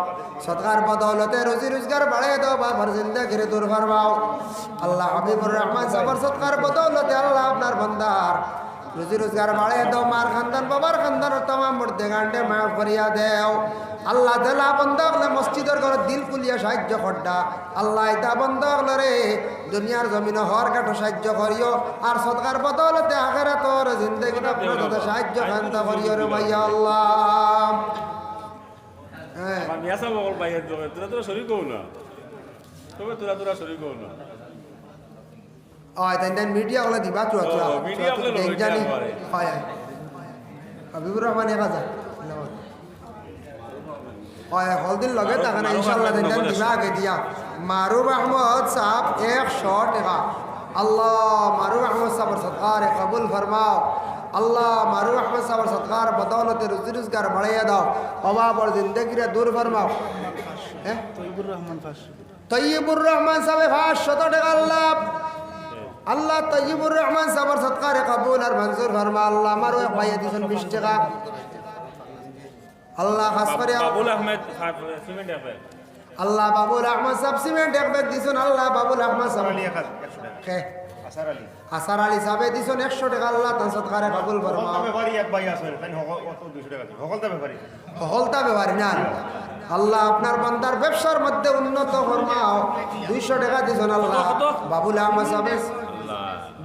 সৎকার বদৌলতে রুজি রোজগার বাড়াই দাও, বাবার জিন্দেগিরে দূর ফরমাও। আল্লাহ হবিবুর রহমান সাহেবের সৎকার বদৌলতে আল্লাহ আপনার বন্দার রুজি রোজগার বাড়াই দাও, মার খানদান বাবার খানদানের তামাম মর্দে গান্ডে মাফ করিয়া দেও। আল্লাহ দেলা বন্ধ হলে মসজিদের ঘরে দিল কুলিয়া সাহায্য করডা আল্লাহ এটা বন্ধ হলে রে দুনিয়ার জমিনে হর কাঠো সাহায্য করিও। আর সৎকার বদলতে আখেরা তোর জিন্দগিটা পুরো সাহায্য খান্তা করিও রে ভাইয়া আল্লাহ। হ্যাঁ মিয়াসা বল ভাইয়ের জন্য তোরা শরীর কও না, তবে তোরা শরীর কও না। তাই মিডিয়া ওলা দিবা মিডিয়া জানি হয় হাবিবুর রহমান 1,000 হলদিন লগে তাকানা ইনশাআল্লাহ দিন দিবা আগে দিয়া। মারুফ আহমদ সাহেব 100 টাকা আল্লাহ মারুফ আহমদ সাহেবের সৎকারে কবুল ফরমাও। আল্লাহ মারুফ আহমদ সাহেবের সৎকার বদৌলতে রুজি রোজগার বাড়াইয়া দাও, অভাবর জিন্দগিরে দূর ফরমাও। হ্যাঁ তৈয়বুর রহমান সাহেব 500 টাকা আল্লাহ তৈয়বুর রহমান সাহেবের সৎকারে কবুল আর মঞ্জুর ফরমা। আল্লাহ আমারও এক ভাইয়া দিয়েছেন 20 টাকা আল্লাহ খাস করে বাবুল আহমেদ সিমেন্ট আল্লাহ বাবুল আহমদ সাহেব সিমেন্ট এক ব্যাগ দিছেন আল্লাহ বাবুল আহমদ সাহেব আলী 100 টাকা খে আসার আলী আসার আলী সাহেব দিছেন 100 টাকা আল্লাহ তান সদকারে কবুল হকলতা ফরমাও ব্যাপারী এক ভাই আছেন তাই অত 200 টাকা দিন হকলতা ব্যাপারী হলতা ব্যবহারী না আল্লাহ আপনার বান্দার ব্যবসার মধ্যে উন্নত ফরমাও 200 টাকা দিছেন আল্লাহ বাবুল আহমদ সাহেব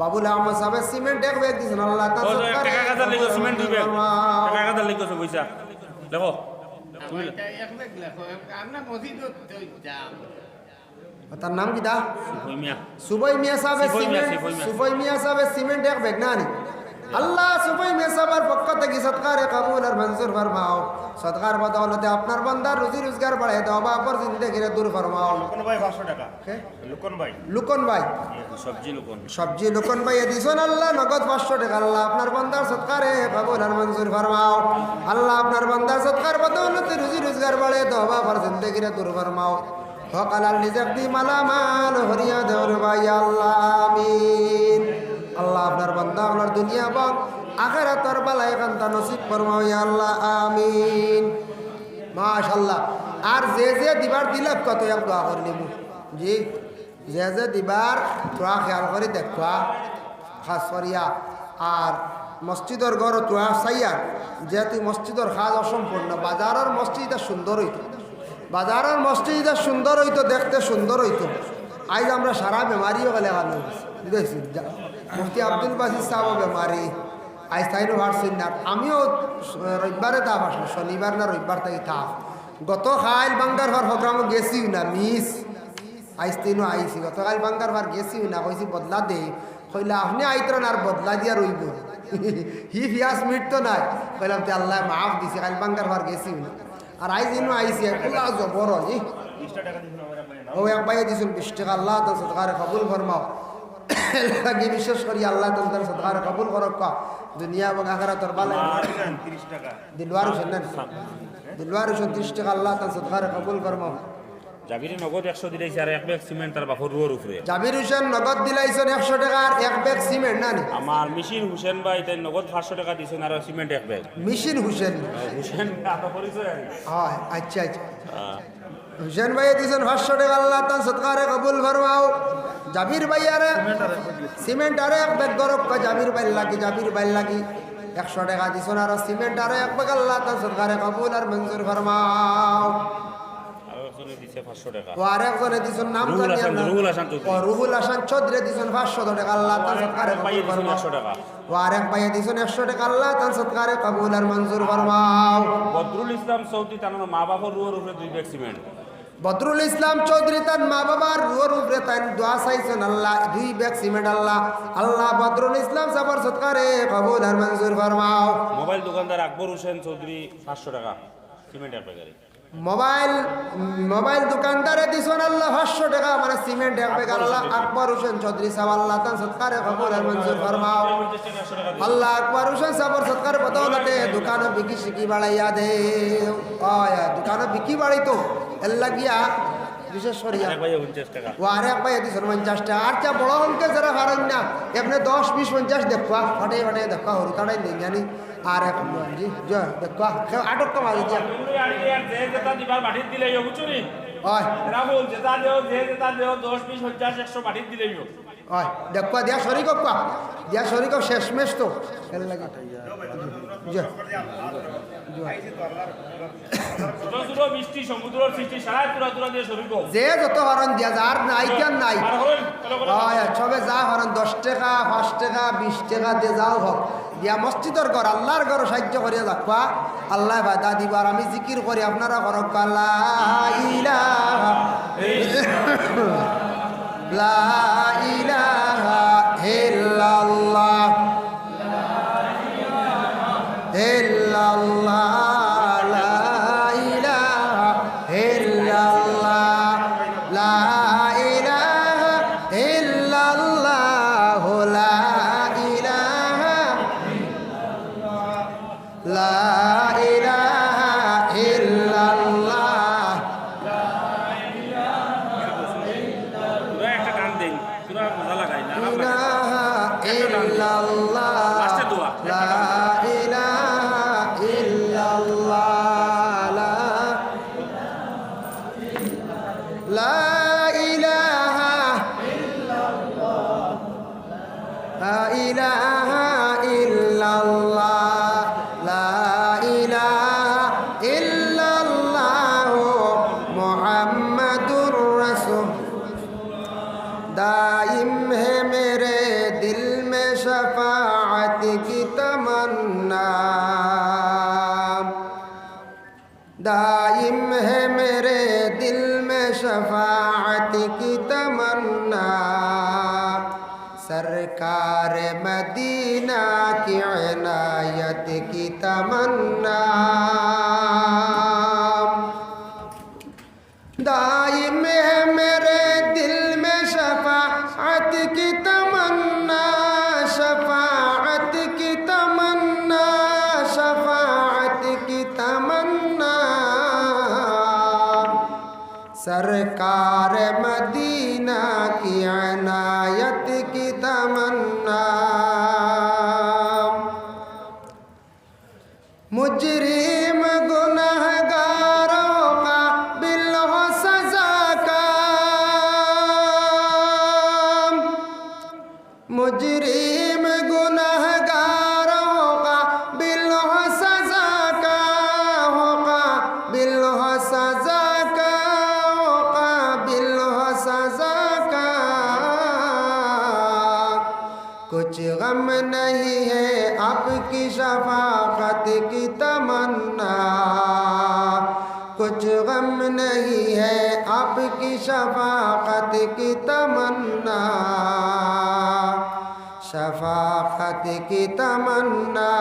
বাবুল আহমদ সাহেব সিমেন্ট এক ব্যাগ দিছেন আল্লাহ তান ও সদকারে টাকা কাটা লিখো সিমেন্ট দিবে ফরমাও। টাকা কাটা লিখো পয়সা দেখো তার নাম কি দা ওই মিয়া সুবই মিয়া সাহেব সিফই মিয়া, সিমেন্ট সিফই মিয়া। সুবই মিয়া সাহেব সিমেন্ট এক ব্যাগ না নি আল্লাহ সুবই মিয়া সাহেবের পক্ষ থেকে সদকারে কবুল আর মঞ্জুর ফরমাও সদকার বদৌলতে আপনার বান্দার রুজি রোজগার বাড়ায় দাও বাপর জিন্দেগিরে দূর ফরমাও লুকন ভাই 500 টাকা কে? লুকন ভাই লুকন ভাই সবজি লুকন সবজি লুকন ভাই দিছেন আল্লাহ নগদ 500 টাকা আল্লাহ আপনার বান্দার সদকারে কবুল আর মঞ্জুর ফরমাও আল্লাহ আপনার বান্দার সদকার বদৌলতে রুজি রোজগার বাড়ায় দাও বাপর জিন্দেগিরে দূর ফরমাও হকালাল রিজক দি মালামাল হরিয়া দেওর ভাই আল্লাহ আমিন আল্লাহ আপনার বান্দা আপনার দুনিয়া এবং আখিরাতের বালায় কান্তা নসিব ফরমাও ইয়া আল্লাহ আমিন মাশাআল্লাহ আর যে যে দিবার দিলে কত এক দোয়া করে নিব জি যে দিবার তোরা খেয়াল করে দেখা খাস করিয়া আর মসজিদের ঘর তোরা চাইয়া যেহেতু মসজিদের কাজ অসম্পূর্ণ বাজারের মসজিদটা সুন্দর হইতো বাজারের মসজিদটা সুন্দর হইতো দেখতে সুন্দর হইতো আজ আমরা সারা বেমারিও গেলে গেল বুঝেছি মুফতি আব্দুল বাসির সাহেব বেমারি আজ তাইরও পারছেন না আমিও রবিবারে তা পারছি শনিবার না রবিবার তাই থাক গত খাইল বাঙ্গার ভার প্রোগ্রামও গেছিও না মিস আইস তিনও আইসি গতকাল বাঙ্গার ভার গেছিও না কইছি বদলা দে কইলা আপনি আইতরেন আর বদলা দিয়া রইব হি ফিয়াস মিট তো নাই কইলাম তে আল্লাহ মাফ দিছে কাল বাঙ্গার ভার গেছিও না আর আইস ইনও আইসি এগুলা জবর জি 20 টাকা দিন আমার ভাই না ও এক ভাই দিছেন 20 টাকা আল্লাহ তো সদকারে কবুল ফরমাও লাগি বিশেষ করি আল্লাহ তাআলা সদকারে কবুল করক দুনিয়া এবং আখিরাতের ভালো 30 টাকা দিলওয়ার হোসেন না দিলওয়ার হোসেন 30 টাকা আল্লাহ তাআলা সদকারে কবুল ফরমাও জাবিরি নগদ 100 দিলেছে আর এক ব্যাগ সিমেন্ট তার বাপর রুয়ার উপরে জাবির হোসেন নগদ দিলাইছেন 100 টাকা আর এক ব্যাগ সিমেন্ট না নি আমার মিশির হুসেন ভাই তাই নগদ 500 টাকা দিছেন আর সিমেন্ট এক ব্যাগ মিশিন হোসেন হুসেন আপনার পরিচয় আর কি? হয় আচ্ছা আচ্ছা হ্যাঁ। হুসেন ভাই দিয়েছেন 500 টাকা আল্লাহ তান সদকারে কবুল ফরমাও জাবির ভাই আরে সিমেন্ট আরে এক ব্যাগ গরব কা জাবির ভাই লাগি 100 টাকা দিছেন আর সিমেন্ট আরে এক ব্যাগ আল্লাহ তান সদকারে কবুল আর মঞ্জুর ফরমাও আর একজনে দিছে 500 টাকা ও আর একজনে দিছেন নাম রুহুল জানি হাসান, না রুহুল হাসান চৌধুরী। ও রুহুল হাসান চৌধুরী দিছেন 500 টাকা আল্লাহ তান সদকারে পাইয়ে কবুল দিছেন ফরমাও 100 টাকা ও আর এক ভাই দিছেন 100 টাকা আল্লাহ তান সদকারে কবুল আর মঞ্জুর ফরমাও বদরুল ইসলাম সৌদি তার মা বাবার রুয়ার উপরে 2 ব্যাগ সিমেন্ট বদরুল ইসলাম চৌধুরী তার মা বাবার রুয়ার উপরে তাই দোয়া চাইছেন আল্লাহ 2 ব্যাগ সিমেন্ট আল্লাহ আল্লাহ বদরুল ইসলাম সাবর সদকারে কবুল আর মঞ্জুর ফরমাও মোবাইল দোকানদার আকবর হোসেন চৌধুরী 500 টাকা সিমেন্ট এক ব্যাগের মোবাইল দোকানদারে দিছেন আল্লাহ 500 টাকা মানে সিমেন্ট এক ব্যাগ আল্লাহ আকবর হোসেন চৌধুরী সাহেব আল্লাহ তান সদকারে কবুল আর মঞ্জুর ফরমাও আল্লাহ আকবর হোসেন সাবর সদকার বদৌলতে দোকানে বিকি শিকি বাড়াইয়া দে আয়া দোকানে বিকি বাড়াইতো আল্লাহ গিয়া বিশেষ করিয়া এক ভাই 49 টাকা ও আরে ভাই দিছেন 50 টাকা আর চা বড় অঙ্কে যারা হারেন না এমনি 10 20 50 দেখবা ফটে ফটে দেখবা হরি কাটাই নেই জানি আর এক জি যা দেখবা আটক কমাই দিয়া যে যেটা দিবার বাড়ি দিলে বুঝুনি ওই এরা বল যেটা দেও যে যেটা দেও 10 20 50 100 বাড়ি দিলেই ওই দেখবা দিয়া শরীর কপা দিয়া শরীর শেষ মেশ তো এর লাগি যা ছোট ছোট মিষ্টি সমুদ্রের সৃষ্টি সারা তুরা দিয়ে শরীর গো যে যত হরণ দিয়া যার নাই কেন নাই আর হলেন ওই সবে যা হরণ 10 টাকা 5 টাকা 20 টাকা দিয়ে যাও হোক দিয়া মসজিদের ঘর আল্লাহর ঘর সাহায্য করিয়া যাকবা আল্লাহ বাদা দিবার আমি জিকির করি আপনারা করক লা ইলাহা লা ইলাহা ইল্লাল্লাহ ইল্লাল্লাহ লা ইলাহা ইল্লাল্লাহ লা ইলাহা ইল্লাল্লাহ লা ইলাহা লা ইলাহা ইল্লাল্লাহ তুরা একটা গান দেন তুরা মজা লাগাই না ইলাহা ইল্লাল্লাহ লাস্টের দোয়া। লা ইলাহা ইল্লাল্লাহ दाइम है मेरे दिल में शफाअत की तमन्ना सरकार मदीना की इनायत की तमन्ना दाइम है मेरे दिल में शफाअत की तमन्ना शफाअत की तमन्ना शफाअत की तमन्ना सरकार मदीना की इनायत की तमन्ना मुजरिम गुनहगारों का बिल हो सजा का मुजरिम गुनहगारों का बिल हो सजा का होगा बिल हो सजा का होगा बिल हो सजा का कुछ गम नहीं है आपकी शफाकत की तमन्ना कुछ गम नहीं है आपकी शफाकत की तमन्ना शफाकत की तमन्ना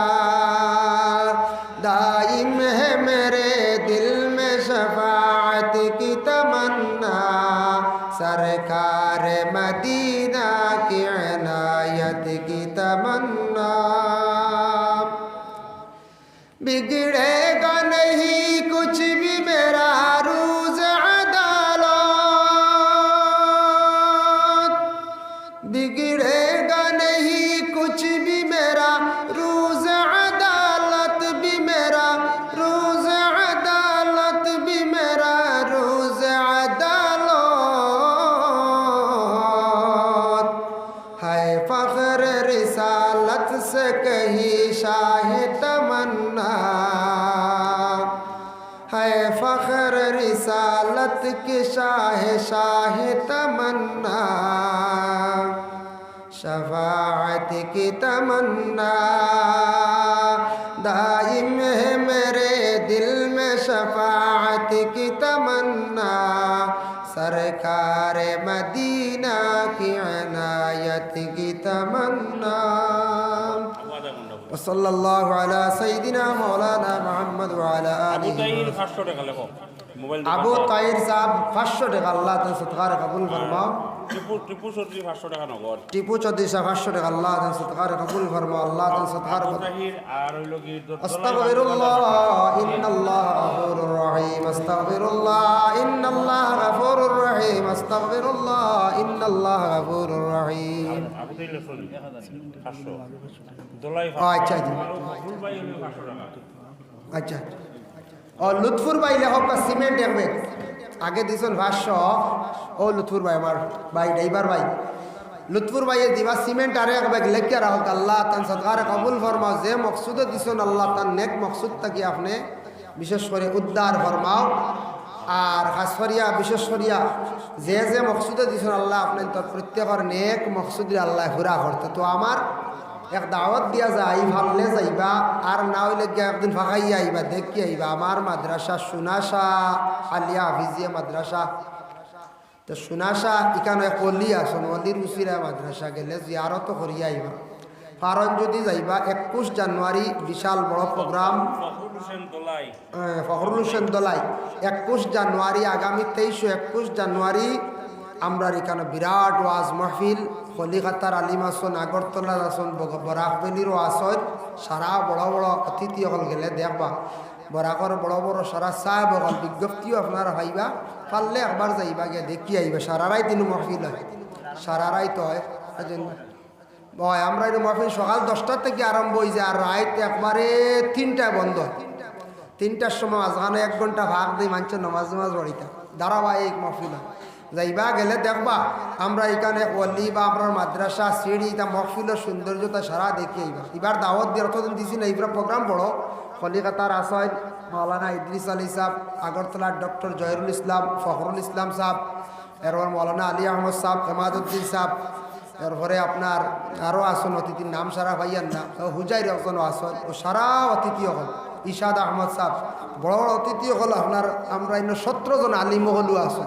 दाइम है मेरे दिल में शफाअत की तमन्ना सरकार मदीना की इनायत की तमन्ना बिगड़ेगा नहीं कुछ भी मेरा रोज़ अदालत बिगड़ेगा नहीं कुछ भी मेरा रोज़ अदालत भी मेरा रोज़ अदालत भी मेरा रोज़ अदालत है फ़ख्र रिसालत से कहीं शाह तमन्ना है फ़ख्र रिसालत के शाह शाह तमन्ना शफाअत की तमन्ना दाइम है मेरे दिल में शफाअत की तमन्ना सरकार मदीना की इनायत की तमन्ना वसल्लल्लाहु अला सय्यिदिना मौलाना मुहम्मद व अला আবু आलिहि তাইর 500 টাকা লেখো মোবাইল আবু তাইর সাহেব 500 টাকা আল্লাহ তাআলা সদকার কবুল ফরমাও টিপু সরজি 500 টাকা নগদ টিপু চৌধুরী সাহেব 500 টাকা আল্লাহ তাআলা সদকার কবুল ফরমাও আল্লাহ তাআলা সদকার আবু তাহির আর হইল কি আস্তাগফিরুল্লাহ ইন্নাল্লাহ গফুরুর রহিম আস্তাগফিরুল্লাহ ইন্নাল্লাহ গফুরুর রহিম আস্তাগফিরুল্লাহ ইন্নাল্লাহ গফুরুর রহিম আবু তাইর সরজি 500 দোলাই আচ্ছা আচ্ছা ফুল ভাই হইল 500 টাকা আচ্ছা ও লুৎফুর ভাই লেখক সিমেন্ট এক ব্যাগ আগে দিছেন 500 ও লুৎফুর ভাই আমার ভাই ড্রাইভার ভাই লুৎফুর ভাইয়ের দিবা সিমেন্ট আর এক ব্যাগ লেখকে রাখক আল্লাহ তান সদকার কবুল ফরমাও যে মকসুদে দিছেন আল্লাহ তান নেক মকসুদ তাকে আপনি বিশেষ করে উদ্ধার ফরমাও আর খাস করিয়া বিশেষ করিয়া যে যে মকসুদে দিছেন আল্লাহ আপনি তো প্রত্যেকের নেক মকসুদ আল্লাহ পুরা করতে তো আমার এক দাওয়াত দিয়া যায় ভাবলে যাইবা আর না হইলে গিয়া একদিন ফাঁকাইয়া আইবা দেখি আইবা আমার মাদ্রাসা সুনাশা আলিয়া হাফিজিয়া মাদ্রাসা তো সুনাশা ইকানো এক অলি আসন অলির উচিরা মাদ্রাসা গেলে জিয়ারত করিয়া আইবা কারণ যদি যাইবা 21 জানুয়ারি বিশাল বড় প্রোগ্রাম ফখরুল হোসেন দলাই 21 জানুয়ারি আগামী 23 ও 21 জানুয়ারি আমরা এখানে বিরাট ওয়াজ মাহফিল কলিকাতার আলিম আসন আগরতলার আসন বরাকবেলিরও আসন সারা বড় বড় অতিথি হল গেলে দেখবা বরাকর বড় বড় সারা সাহেব হল বিজ্ঞপ্তিও আপনারা পাইবা পারলে একবার যাইবা গিয়ে দেখি আইবা সারারাই দিন মাহফিল হয় সারারাই তো হয় হয় আমরা এই মাহফিল সকাল 10টার থেকে আরম্ভ হয়ে যায় আর রাত একবারে 3টায় বন্ধ হয় 3টার সময় আজখানে 1 ঘন্টা ভাগ দিই মানুষের নামাজ বাড়িতে ধারাবাহিক মাহফিল হয় যাইবা গেলে দেখবা আমরা এখানে অলি বা আপনার মাদ্রাসা সিঁড়ি তা মহফিলের সৌন্দর্যতা সারা দেখি এবার দাওয়াত দিয়ে অতদিন দিছি না এইবার প্রোগ্রাম বড় কলিকাতার আসাদ মৌলানা ইদ্রিস আলী সাহেব আগরতলার ডক্টর জহিরুল ইসলাম ফখরুল ইসলাম সাহেব এরপর মৌলানা আলী আহমদ সাহেব হেমাদুদ্দিন সাহেব এরপরে আপনার আরও আসন অতিথির নাম সারা ভাইয়ার না হুজাইর একজন আসন ও সারা অতিথি হল ইশাদ আহমদ সাহ, বড় বড় অতিথি হল আপনার আমরা ইন্য 17 জন আলিম হলু আছো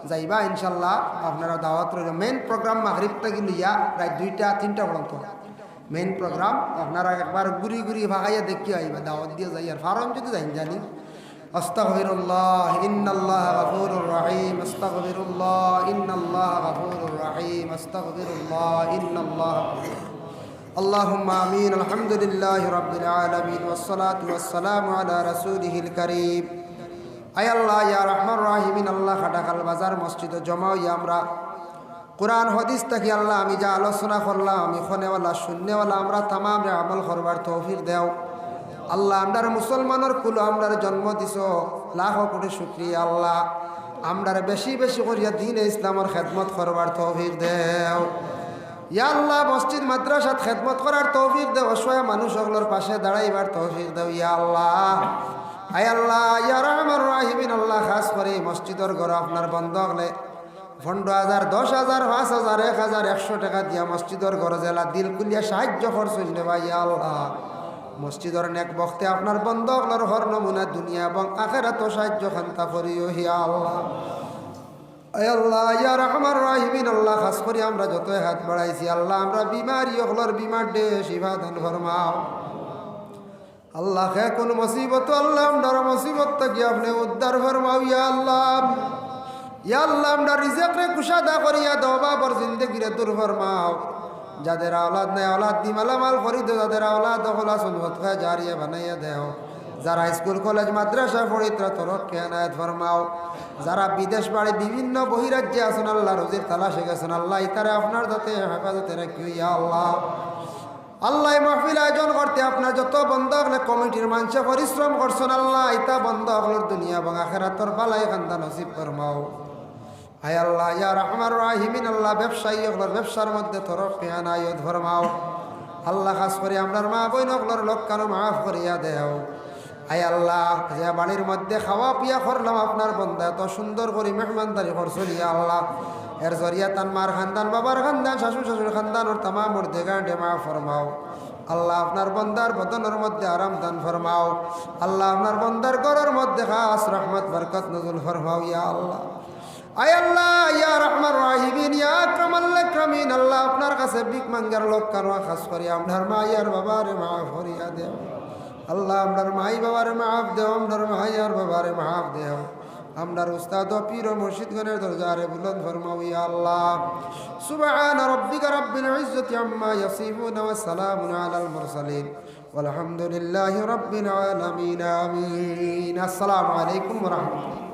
যাইবা ইনশাল্লাহ। আপনারা দাওয়াত রইল। মেইন প্রোগ্রাম মাগরিব থেকে লইয়া প্রায় 2টা-3টা পর্যন্ত মেইন প্রোগ্রাম। আপনারা একবার ঘুরি ঘুরি ভাগাইয়া দেখি আইবা, দাওয়াত দিয়ে যাই। আর ফার্ম যদি যাই জানি আস্তাগফিরুল্লাহ ইন্নাল্লাহ গফুরুর রহিম, আস্তাগফিরুল্লাহ ইন্নাল্লাহ গফুরুর রহিম, আস্তাগফিরুল্লাহ ইন্নাল্লাহ। اللهم آمين. الحمد لله رب العالمين والصلاة والسلام على رسوله الكريم. আয় আল্লাহ ইয়া রহমান রাহিমিন, আল্লাহ খাটাকাল বাজার মসজিদে জমা হইয়া আমরা কোরআন হাদিস থেকে আল্লাহ আমি যা আলোচনা করলাম, আমি শোনেওয়ালা শূন্যওয়ালা আমরা তামাম আমল করবার তৌফিক দেও। আল্লাহ আমরার মুসলমানের কুলো আমরার জন্ম দিছ, লাখ কোটি শুকরিয়া আল্লাহ। আমরার বেশি বেশি করিয়া দ্বীন ইসলামের খেদমত করবার তৌফিক দেও। ইয়া আল্লাহ মসজিদ মাদ্রাসাত খেদমত করার তৌফিক দেও, অসহায় মানুষগুলোর পাশে দাঁড়াইবার তৌফিক দেও ইয়া আল্লাহ। আয় আল্লাহ ইয়া রহমান রাহিমিন, আল্লাহ খাস করে মসজিদের ঘর আপনার বন্ধ হলে 15,000, 10,000, 5,000, 1,000, 100 টাকা দিয়া মসজিদের ঘর জেলা দিল কুলিয়া সাহায্য করছেন নেবা ইয়া আল্লাহ। মসজিদের নেক বক্তে আপনার বন্ধ হলোর হর নমুনা দুনিয়া এবং আখেরাত সাহায্য খান্তা করিও ইয়া আল্লাহ। আয় আল্লাহ ইয়া রহমান রাহিমিন, আল্লাহ খাস করে আমরা যত হাত বাড়াইছি আল্লাহ আমরা বিমারি হলোর বিমার ডে শিফা দান ফরমাও আল্লাহ। খে কোন মুসিবত আল্লাহ আমরার মুসিবত থেকে আপনি উদ্ধার ফরমাও ইয়া আল্লাহ। ইয়া আল্লাহ আমরা রিজেকরে কুশাদা করিয়া দাও, বাবার জিন্দেগিরে দূর ফরমাও। যাদের আওলাদ নাই আওলাদ দি মালামাল করি দো, যাদের আওলাদ হলা সুন্নত খায় জারিয়া বানাইয়া দেও। যারা স্কুল কলেজ মাদ্রাসা পড়িত্রা তরক্কি আনায়াত ফরমাও। যারা বিদেশ বাড়ি বিভিন্ন বহিরাজ্যে আছেন আল্লাহ রুজির তালাশে গেছেন আল্লাহ ইতারে আপনার যাতে হেফাজতে রাখি ইয়া আল্লাহ। আল্লাহ মাহফিল আয়োজন করতে আপনার যত বন্ধ হলে কমিটির মানুষে পরিশ্রম করছেন আল্লাহ ইতা বন্ধ হলোর দুনিয়া এবং আখেরাতর বালাই খান্দা নসিব ফরমাও। আয় আল্লাহ ইয়া রহমান রাহিমিন, আল্লাহ ব্যবসায়ী হলোর ব্যবসার মধ্যে তরক্কি আনায়াত ফরমাও আল্লাহ। খাস করে আপনার মা বইন হলোর লোককানো মাফ করিয়া দেও। আয় আল্লাহ যে বাড়ির মধ্যে খাওয়া পিয়া করলাম আপনার বন্ধা এত সুন্দর করে মেহমানদারি করছেন ইয়া আল্লাহ। এর জরিয়া তান মার খানদান, বাবার খানদান, শ্বশুর খানদান ওর তামাম ওর দেগান্ডে মা ফরমাও আল্লাহ। আপনার বন্দার বদনের মধ্যে আরাম দান ফরমাও আল্লাহ। আপনার বন্দার ঘরের মধ্যে খাস রহমত বরকত নজুল ফরমাও ইয়া আল্লাহ। আয় আল্লাহ ইয়া রহমান রাহিমিন ইয়া আকরামাল আকরামিন, আল্লাহ আপনার কাছে ভিক মাঙ্গার লোক কানো খাস করি আপনার মা ইয়ার বাবারে মাফ করিয়া দেও আল্লাহ। আপনার মাই বাবারে মাফ দেও, আপনার মাই আর বাবারে মাফ দেও। আমরার উস্তাদ ও পীর ও মুর্শিদগণের দরজারে বুলন্দ ফরমাও ইয়া আল্লাহ। সুবহান রাব্বিকা রাব্বিল ইজ্জাতি আম্মা ইয়াসিফুন ওয়া সালামুন আলাল মুরসালিন ওয়ালহামদুলিল্লাহি রাব্বিল আলামিন। আমিন। আসসালামু আলাইকুম ওয়া রাহমাতুল্লাহ।